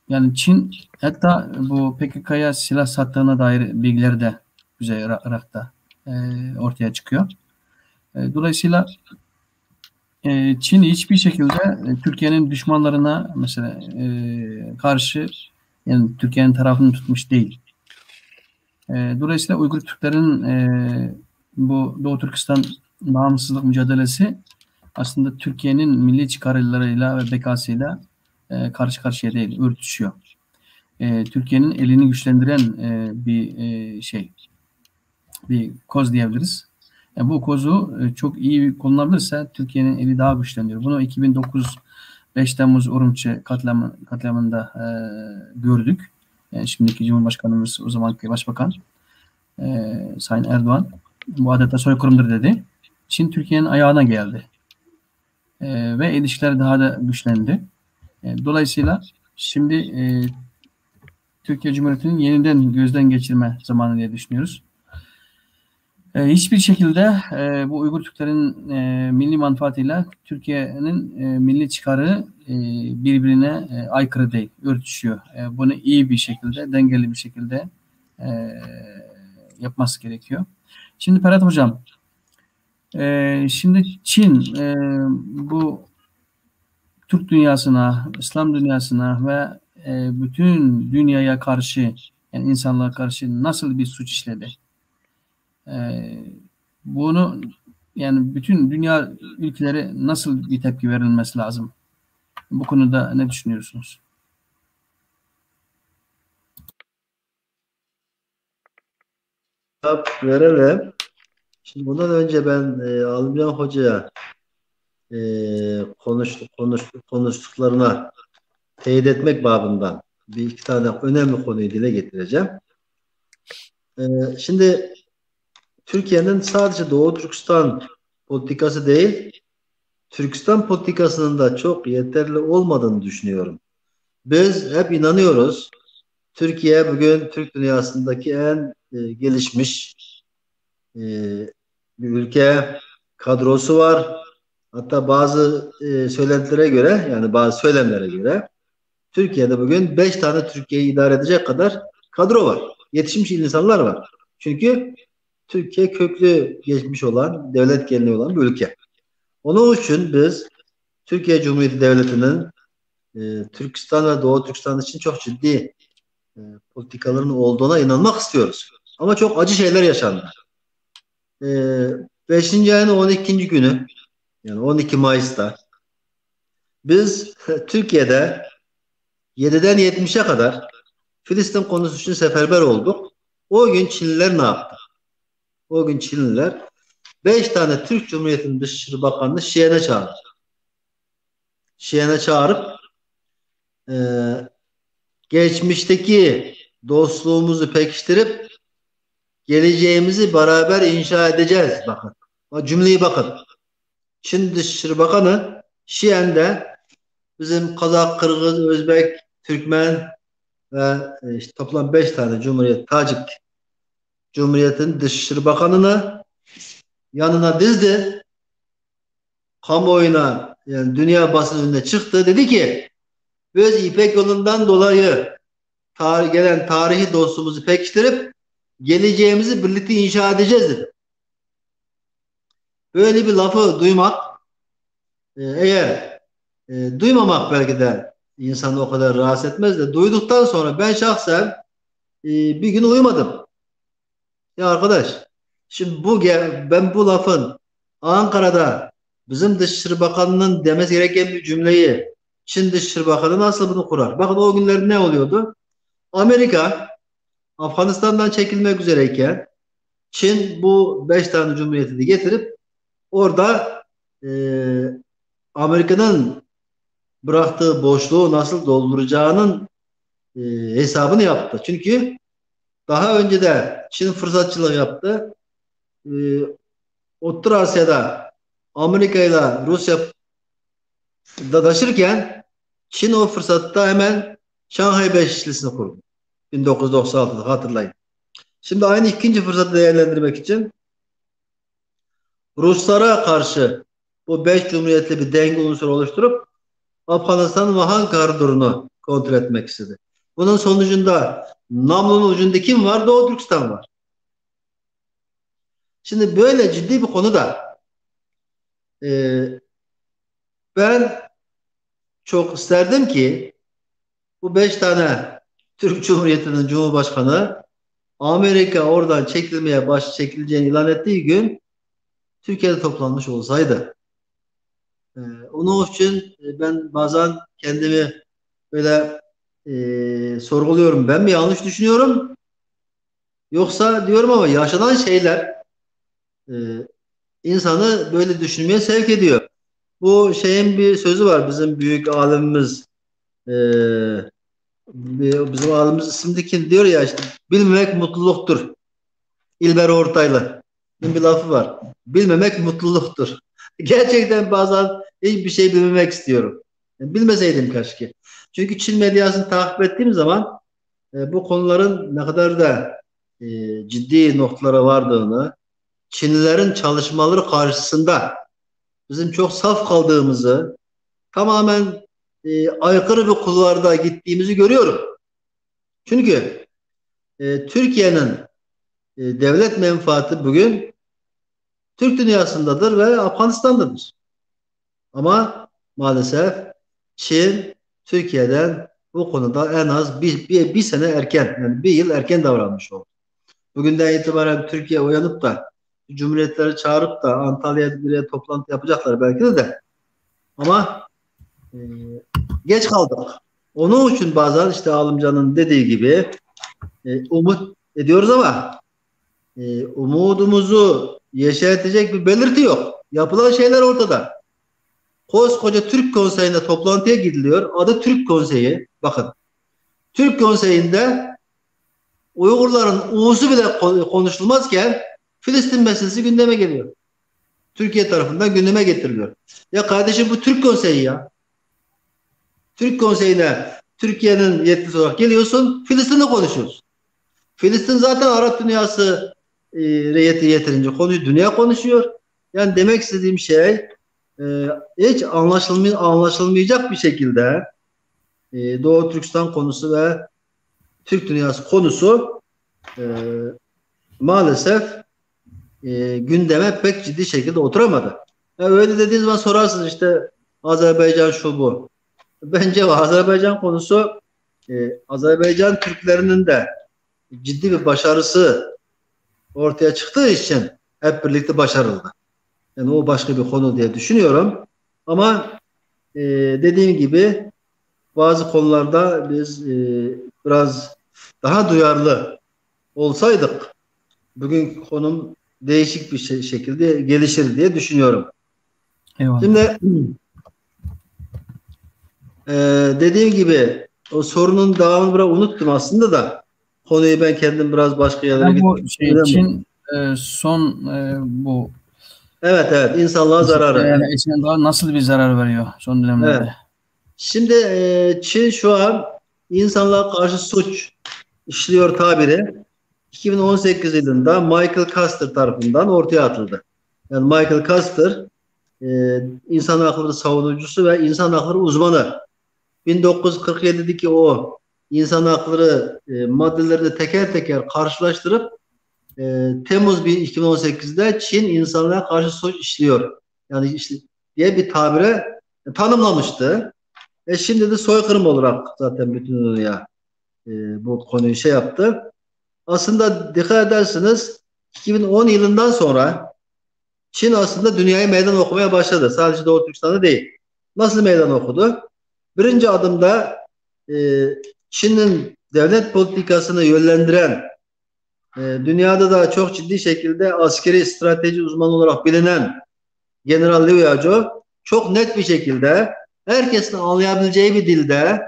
Yani Çin hatta bu PKK'ya silah sattığına dair bilgiler de Kuzey Irak'ta ortaya çıkıyor. Dolayısıyla Çin hiçbir şekilde Türkiye'nin düşmanlarına mesela karşı yani Türkiye'nin tarafını tutmuş değil. Dolayısıyla Uygur Türklerin bu Doğu Türkistan bağımsızlık mücadelesi aslında Türkiye'nin milli çıkarlarıyla ve bekasıyla karşı karşıya değil, örtüşüyor. Türkiye'nin elini güçlendiren bir koz diyebiliriz. Bu kozu çok iyi kullanılırsa Türkiye'nin eli daha güçleniyor. Bunu 2009 5 Temmuz Urumçi katliamında gördük. Şimdiki Cumhurbaşkanımız, o zamanki Başbakan Sayın Erdoğan bu adeta soykırımdır dedi. Çin Türkiye'nin ayağına geldi. Ve ilişkiler daha da güçlendi. Dolayısıyla şimdi Türkiye Cumhuriyeti'nin yeniden gözden geçirme zamanı diye düşünüyoruz. Hiçbir şekilde bu Uygur Türklerin milli manfaatiyle Türkiye'nin milli çıkarı birbirine aykırı değil, örtüşüyor. Bunu iyi bir şekilde, dengeli bir şekilde yapması gerekiyor. Şimdi Ferhat Hocam, şimdi Çin bu Türk dünyasına, İslam dünyasına ve bütün dünyaya karşı, yani insanlığa karşı nasıl bir suç işledi? Bunu, yani bütün dünya ülkeleri nasıl bir tepki verilmesi lazım? Bu konuda ne düşünüyorsunuz? Verelim. Şimdi bundan önce ben Alımcan Hoca'ya konuştuklarına teyit etmek babından bir iki tane önemli konuyu dile getireceğim. Şimdi Türkiye'nin sadece Doğu Türkistan politikası değil, Türkistan politikasının da çok yeterli olmadığını düşünüyorum. Biz hep inanıyoruz. Türkiye bugün Türk dünyasındaki en gelişmiş e, bir ülke, kadrosu var. Hatta bazı söylentilere göre, yani bazı söylemlere göre Türkiye'de bugün 5 tane Türkiye'yi idare edecek kadar kadro var. Yetişmiş insanlar var. Çünkü Türkiye köklü geçmiş olan, devlet geleneği olan bir ülke. Onun için biz Türkiye Cumhuriyeti Devleti'nin Türkistan ve Doğu Türkistan için çok ciddi politikaların olduğuna inanmak istiyoruz. Ama çok acı şeyler yaşandı. 5. ayın 12. günü, yani 12 Mayıs'ta biz Türkiye'de 7'den 70'e kadar Filistin konusu için seferber olduk. O gün Çinliler ne yaptı? O gün Çinliler 5 tane Türk Cumhuriyeti'nin Dışişleri Bakanı'nı Şien'e çağırdı. Şien'e çağırıp e, geçmişteki dostluğumuzu pekiştirip geleceğimizi beraber inşa edeceğiz. Bakın. O cümleyi bakın. Çin Dışişleri Bakanı Şien'de bizim Kazak, Kırgız, Özbek, Türkmen ve işte toplam 5 tane Cumhuriyet, Tacik Cumhuriyet'in Dışişleri Bakanı'nı yanına dizdi. Kamuoyuna, yani dünya basınında çıktı. Dedi ki biz İpek yolundan dolayı gelen tarihi dostluğumuzu pekiştirip geleceğimizi birlikte inşa edeceğiz dedi. Böyle bir lafı duymak, eğer duymamak belki de insanı o kadar rahatsız etmez de duyduktan sonra ben şahsen bir gün uyumadım. Ya arkadaş, şimdi ben bu lafın Ankara'da bizim Dışişleri Bakanı'nın demesi gereken bir cümleyi Çin Dışişleri Bakanı nasıl bunu kurar? Bakın o günler ne oluyordu? Amerika Afganistan'dan çekilmek üzereyken Çin bu 5 tane cumhuriyeti de getirip orada e, Amerika'nın bıraktığı boşluğu nasıl dolduracağının e, hesabını yaptı. Çünkü daha önce de Çin fırsatçılık yaptı. E, Orta Asya'da Amerika ile Rusya dalaşırken Çin o fırsatta hemen Şanghay Beşlisi'ni kurdu. 1996'da hatırlayın. Şimdi aynı ikinci fırsatı değerlendirmek için Ruslara karşı bu 5 cumhuriyetli bir denge unsuru oluşturup Afganistan'ın Vahan koridorunu kontrol etmek istedi. Bunun sonucunda namlunun ucunda kim var? Doğu Türkistan var. Şimdi böyle ciddi bir konuda ben çok isterdim ki bu 5 tane Türk Cumhuriyeti'nin Cumhurbaşkanı Amerika oradan çekileceğini ilan ettiği gün Türkiye'de toplanmış olsaydı. Onun için ben bazen kendimi böyle sorguluyorum. Ben mi yanlış düşünüyorum? Yoksa diyorum ama yaşanan şeyler e, insanı böyle düşünmeye sevk ediyor. Bu şeyin bir sözü var, bizim büyük alimimiz e, bizim alimimiz isimdeki diyor ya, işte bilmemek mutluluktur. İlber Ortaylı'nın bir lafı var. Bilmemek mutluluktur. Gerçekten bazen hiçbir şey bilmemek istiyorum. Yani bilmeseydim keşke. Çünkü Çin medyasını takip ettiğim zaman bu konuların ne kadar da ciddi noktalara vardığını, Çinlilerin çalışmaları karşısında bizim çok saf kaldığımızı, tamamen aykırı bir kulvarda gittiğimizi görüyorum. Çünkü Türkiye'nin devlet menfaati bugün Türk dünyasındadır ve Afganistan'dadır. Ama maalesef Çin Türkiye'den bu konuda en az bir sene erken, yani bir yıl erken davranmış oldu. Bugünden itibaren Türkiye uyanıp da cumhuriyetleri çağırıp da Antalya'ya bir toplantı yapacaklar belki de. Ama e, geç kaldık. Onun için bazen işte Alımcan'ın dediği gibi umut ediyoruz ama umudumuzu yeşertecek bir belirti yok. Yapılan şeyler ortada. Koskoca Türk Konseyi'ne toplantıya gidiliyor. Adı Türk Konseyi. Bakın. Türk Konseyi'nde Uygurların uğusu bile konuşulmazken Filistin meselesi gündeme geliyor. Türkiye tarafından gündeme getiriliyor. Ya kardeşim, bu Türk Konseyi ya. Türk Konseyi'ne Türkiye'nin yetkisi olarak geliyorsun, Filistin'de konuşuyoruz. Filistin zaten Arap dünyası yeterince konuşuyor, dünya konuşuyor. Yani demek istediğim şey hiç anlaşılmayacak bir şekilde Doğu Türkistan konusu ve Türk dünyası konusu maalesef gündeme pek ciddi şekilde oturamadı. Öyle dediğiniz zaman sorarsınız işte Azerbaycan şu bu. Bence Azerbaycan konusu Azerbaycan Türklerinin de ciddi bir başarısı ortaya çıktığı için hep birlikte başarıldı. Yani o başka bir konu diye düşünüyorum. Ama dediğim gibi bazı konularda biz biraz daha duyarlı olsaydık bugün konum değişik bir şekilde gelişir diye düşünüyorum. Eyvallah. Şimdi dediğim gibi o sorunun devamını biraz unuttum aslında da konuyu ben kendim biraz başka yerlere bu şey için son bu evet insanlığa zararı. Yani insanlığa nasıl bir zarar veriyor son dönemlerde? Evet. Şimdi Çin şu an insanlığa karşı suç işliyor tabiri 2018 yılında Michael Koster tarafından ortaya atıldı. Yani Michael Koster insan hakları savunucusu ve insan hakları uzmanı. 1947'deki o insan hakları maddelerini teker teker karşılaştırıp Temmuz 2018'de Çin insanlığa karşı suç işliyor. Yani işte diye bir tabire tanımlamıştı. Şimdi de soykırım olarak zaten bütün dünya bu konuyu şey yaptı. Aslında dikkat edersiniz 2010 yılından sonra Çin aslında dünyaya meydan okumaya başladı. Sadece Doğu Türkistan'da değil. Nasıl meydan okudu? Birinci adımda Çin'in devlet politikasını yönlendiren, dünyada da çok ciddi şekilde askeri strateji uzmanı olarak bilinen General Liu Yao çok net bir şekilde herkesin anlayabileceği bir dilde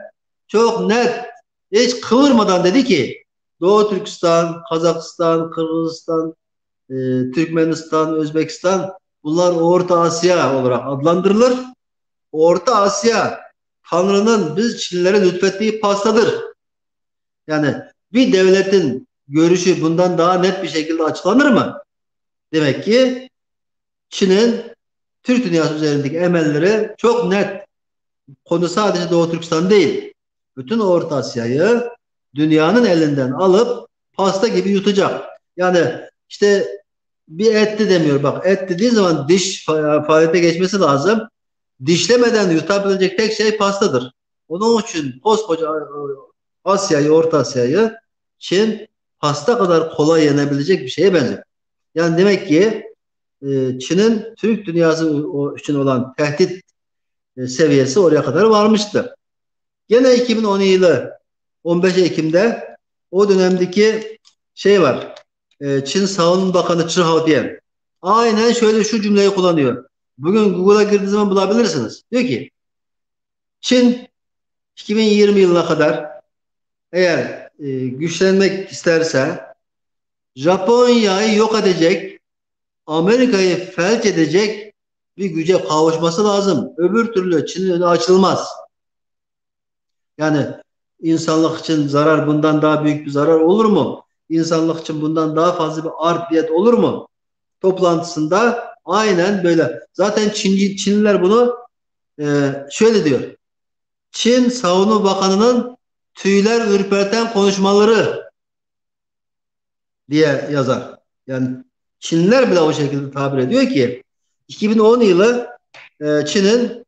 çok net, hiç kıvırmadan dedi ki Doğu Türkistan, Kazakistan, Kırgızistan, Türkmenistan, Özbekistan bunlar Orta Asya olarak adlandırılır. Orta Asya Tanrı'nın biz Çinlilere lütfettiği pastadır. Yani bir devletin görüşü bundan daha net bir şekilde açıklanır mı? Demek ki Çin'in Türk dünyası üzerindeki emelleri çok net. Konu sadece Doğu Türkistan değil. Bütün Orta Asya'yı dünyanın elinden alıp pasta gibi yutacak. Yani işte bir etli demiyor. Bak, et dediği zaman diş faaliyete geçmesi lazım. Dişlemeden yutabilecek tek şey pastadır. Onun için koskoca Asya'yı, Orta Asya'yı Çin pasta kadar kolay yenebilecek bir şeye benziyor. Yani demek ki Çin'in Türk dünyası için olan tehdit seviyesi oraya kadar varmıştı. Gene 2010 yılı 15 Ekim'de o dönemdeki şey var. Çin Savunma Bakanı Zhi Hao diyen aynen şöyle şu cümleyi kullanıyor. Bugün Google'a girdiğiniz zaman bulabilirsiniz. Diyor ki Çin 2020 yılına kadar eğer güçlenmek isterse Japonya'yı yok edecek, Amerika'yı felç edecek bir güce kavuşması lazım. Öbür türlü Çin'in önü açılmaz. Yani insanlık için zarar bundan daha büyük bir zarar olur mu? İnsanlık için bundan daha fazla bir art niyet olur mu? toplantısında aynen böyle. Zaten Çinliler bunu şöyle diyor. Çin Savunma Bakanı'nın tüyler ürperten konuşmaları diye yazar. Yani Çinliler bile o şekilde tabir ediyor ki 2010 yılı Çin'in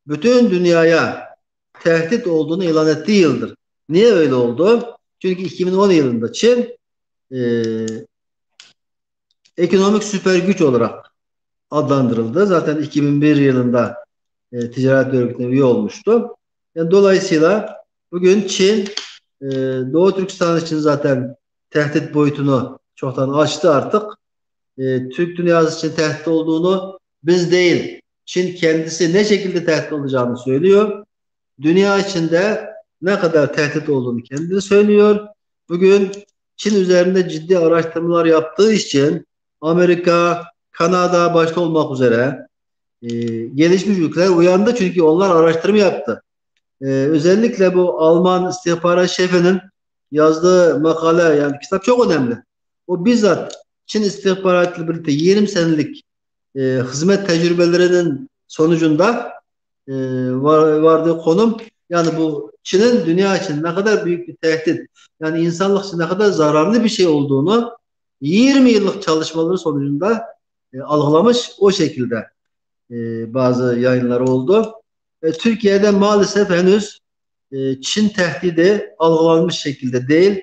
bütün dünyaya tehdit olduğunu ilan ettiği yıldır. Niye öyle oldu? Çünkü 2010 yılında Çin e, ekonomik süper güç olarak adlandırıldı. Zaten 2001 yılında ticaret örgütüne üye olmuştu. Yani dolayısıyla bugün Çin e, Doğu Türkistan için zaten tehdit boyutunu çoktan aştı artık. Türk dünyası için tehdit olduğunu biz değil, Çin kendisi ne şekilde tehdit olacağını söylüyor. Dünya içinde ne kadar tehdit olduğunu kendisi söylüyor. Bugün Çin üzerinde ciddi araştırmalar yaptığı için Amerika, Kanada başta olmak üzere e, gelişmiş ülkeler uyandı çünkü onlar araştırma yaptı. Özellikle bu Alman istihbarat şefinin yazdığı makale yani kitap çok önemli. O bizzat Çin istihbaratıyla birlikte 20 senelik hizmet tecrübelerinin sonucunda vardığı konum yani bu Çin'in dünya için ne kadar büyük bir tehdit yani insanlık için ne kadar zararlı bir şey olduğunu 20 yıllık çalışmaları sonucunda algılamış o şekilde bazı yayınlar oldu. Türkiye'de maalesef henüz Çin tehdidi algılanmış şekilde değil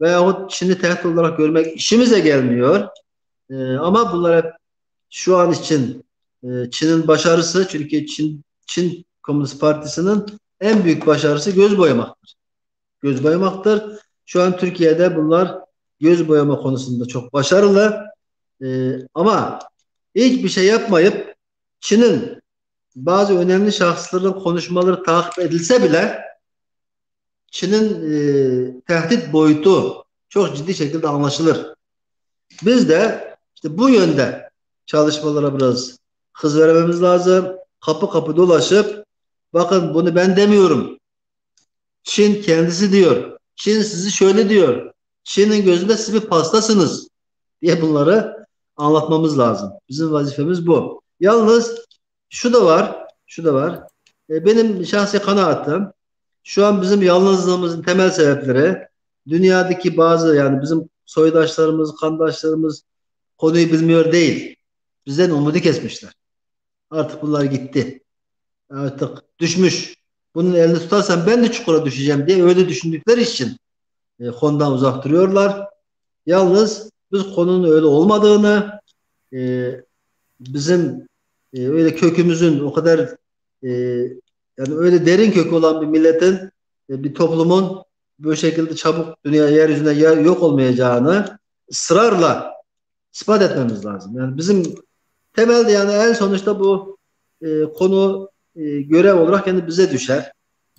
veyahut Çin'i tehdit olarak görmek işimize gelmiyor. Ama bunlar hep şu an için Çin'in başarısı çünkü Çin Komünist Partisi'nin en büyük başarısı göz boyamaktır. Göz boyamaktır. Şu an Türkiye'de bunlar göz boyama konusunda çok başarılı. Ama hiçbir şey yapmayıp Çin'in bazı önemli şahısların konuşmaları takip edilse bile Çin'in tehdit boyutu çok ciddi şekilde anlaşılır. Biz de işte bu yönde çalışmalara biraz hız vermemiz lazım. Kapı kapı dolaşıp bakın bunu ben demiyorum. Çin kendisi diyor. Çin sizi şöyle diyor. Çin'in gözünde siz bir pastasınız diye bunları anlatmamız lazım. Bizim vazifemiz bu. Yalnız şu da var, şu da var. Benim şahsi kanaatim şu an bizim yalnızlığımızın temel sebepleri dünyadaki bazı yani bizim soydaşlarımız, kandaşlarımız konuyu bilmiyor değil. Bizden umudu kesmişler. Artık bunlar gitti. Artık düşmüş. Bunun elini tutarsam ben de çukura düşeceğim diye öyle düşündükleri için konudan uzak duruyorlar. Yalnız biz konunun öyle olmadığını, e, bizim öyle kökümüzün o kadar e, yani öyle derin kökü olan bir milletin, bir toplumun bu şekilde çabuk dünya yeryüzüne yok olmayacağını ısrarla ispat etmemiz lazım. Yani bizim temelde yani en sonuçta bu konu görev olarak yani bize düşer.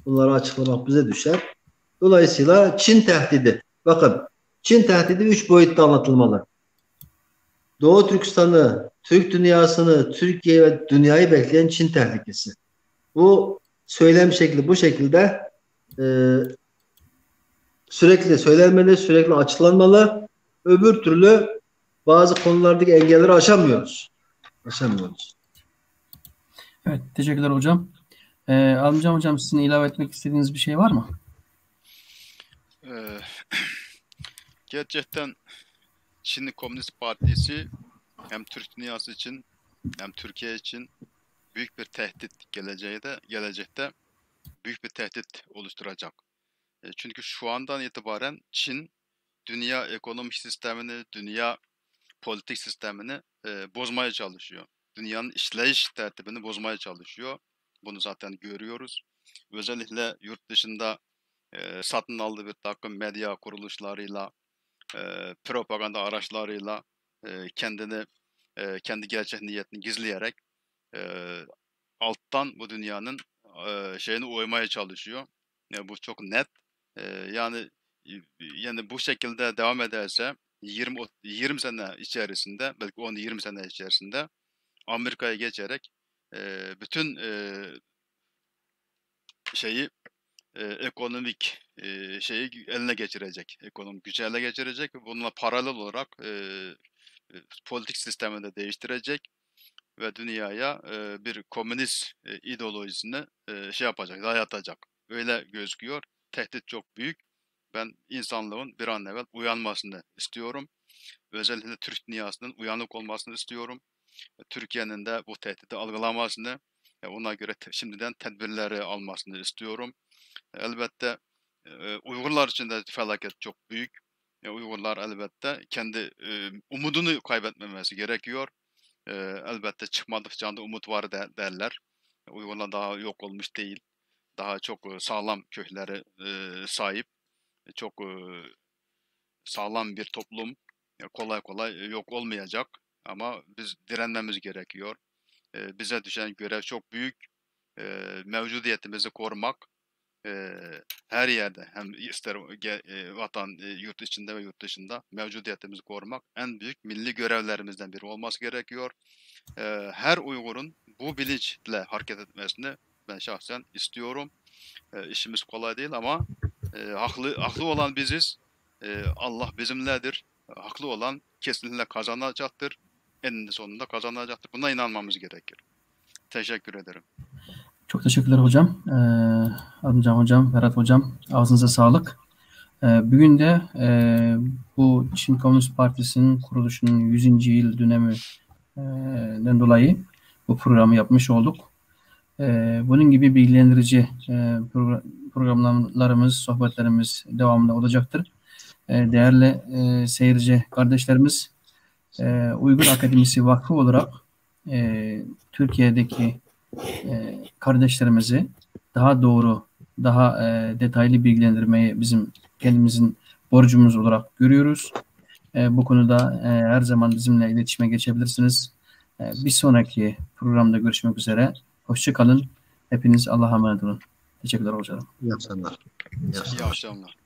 Bunları açıklamak bize düşer. Dolayısıyla Çin tehdidi. Bakın Çin tehdidi 3 boyutta anlatılmalı. Doğu Türkistan'ı, Türk dünyasını, Türkiye ve dünyayı bekleyen Çin tehlikesi. Bu söylem şekli bu şekilde e, sürekli söylenmeli, sürekli açıklanmalı. Öbür türlü bazı konulardaki engelleri aşamıyoruz. Aşamıyoruz. Evet, teşekkürler hocam. Alımcan hocam sizin ilave etmek istediğiniz bir şey var mı? Gerçekten Çin Komünist Partisi hem Türk dünyası için hem Türkiye için büyük bir tehdit gelecekte büyük bir tehdit oluşturacak. Çünkü şu andan itibaren Çin dünya ekonomik sistemini, dünya politik sistemini bozmaya çalışıyor. Dünyanın işleyiş tertibini bozmaya çalışıyor. Bunu zaten görüyoruz. Özellikle yurt dışında satın aldığı bir takım medya kuruluşlarıyla, propaganda araçlarıyla kendi gerçek niyetini gizleyerek alttan bu dünyanın şeyini oymaya çalışıyor. Bu çok net. Yani yani bu şekilde devam ederse 20 sene içerisinde belki 10-20 sene içerisinde Amerika'ya geçerek bütün şeyi ekonomik şeyi eline geçirecek. Ekonomik gücü ele geçirecek ve bununla paralel olarak politik sistemi de değiştirecek ve dünyaya bir komünist ideolojisini şey yapacak, dayatacak. Öyle gözüküyor. Tehdit çok büyük. Ben insanlığın bir an evvel uyanmasını istiyorum. Özellikle Türk dünyasının uyanık olmasını istiyorum. Türkiye'nin de bu tehdidi algılamasını, ona göre şimdiden tedbirleri almasını istiyorum. Elbette Uygurlar için de felaket çok büyük. Uygurlar elbette kendi umudunu kaybetmemesi gerekiyor. Elbette çıkmadıkça da umut var derler. Uygurlar daha yok olmuş değil. Daha çok sağlam kökleri sahip. Çok sağlam bir toplum. Kolay kolay yok olmayacak. Ama biz direnmemiz gerekiyor. Bize düşen görev çok büyük. Mevcudiyetimizi korumak. Her yerde hem ister vatan yurt içinde ve yurt dışında mevcudiyetimizi korumak en büyük milli görevlerimizden biri olması gerekiyor. Her Uygur'un bu bilinçle hareket etmesini ben şahsen istiyorum. İşimiz kolay değil ama haklı olan biziz. Allah bizimledir. Haklı olan kesinlikle kazanacaktır. Eninde sonunda kazanacaktır. Buna inanmamız gerekir. Teşekkür ederim. Çok teşekkürler hocam. Arıncan hocam, Ferhat hocam, ağzınıza sağlık. Bugün de bu Çin Komünist Partisi'nin kuruluşunun 100. yıl döneminden dolayı bu programı yapmış olduk. Bunun gibi bilgilendirici programlarımız, sohbetlerimiz devamında olacaktır. Değerli seyirci kardeşlerimiz, Uygur Akademisi Vakfı olarak Türkiye'deki kardeşlerimizi daha doğru, daha detaylı bilgilendirmeyi bizim kendimizin borcumuz olarak görüyoruz. Bu konuda her zaman bizimle iletişime geçebilirsiniz. Bir sonraki programda görüşmek üzere. Hoşça kalın. Hepiniz Allah'a emanet olun. Teşekkürler hocam. İyi akşamlar. İyi akşamlar.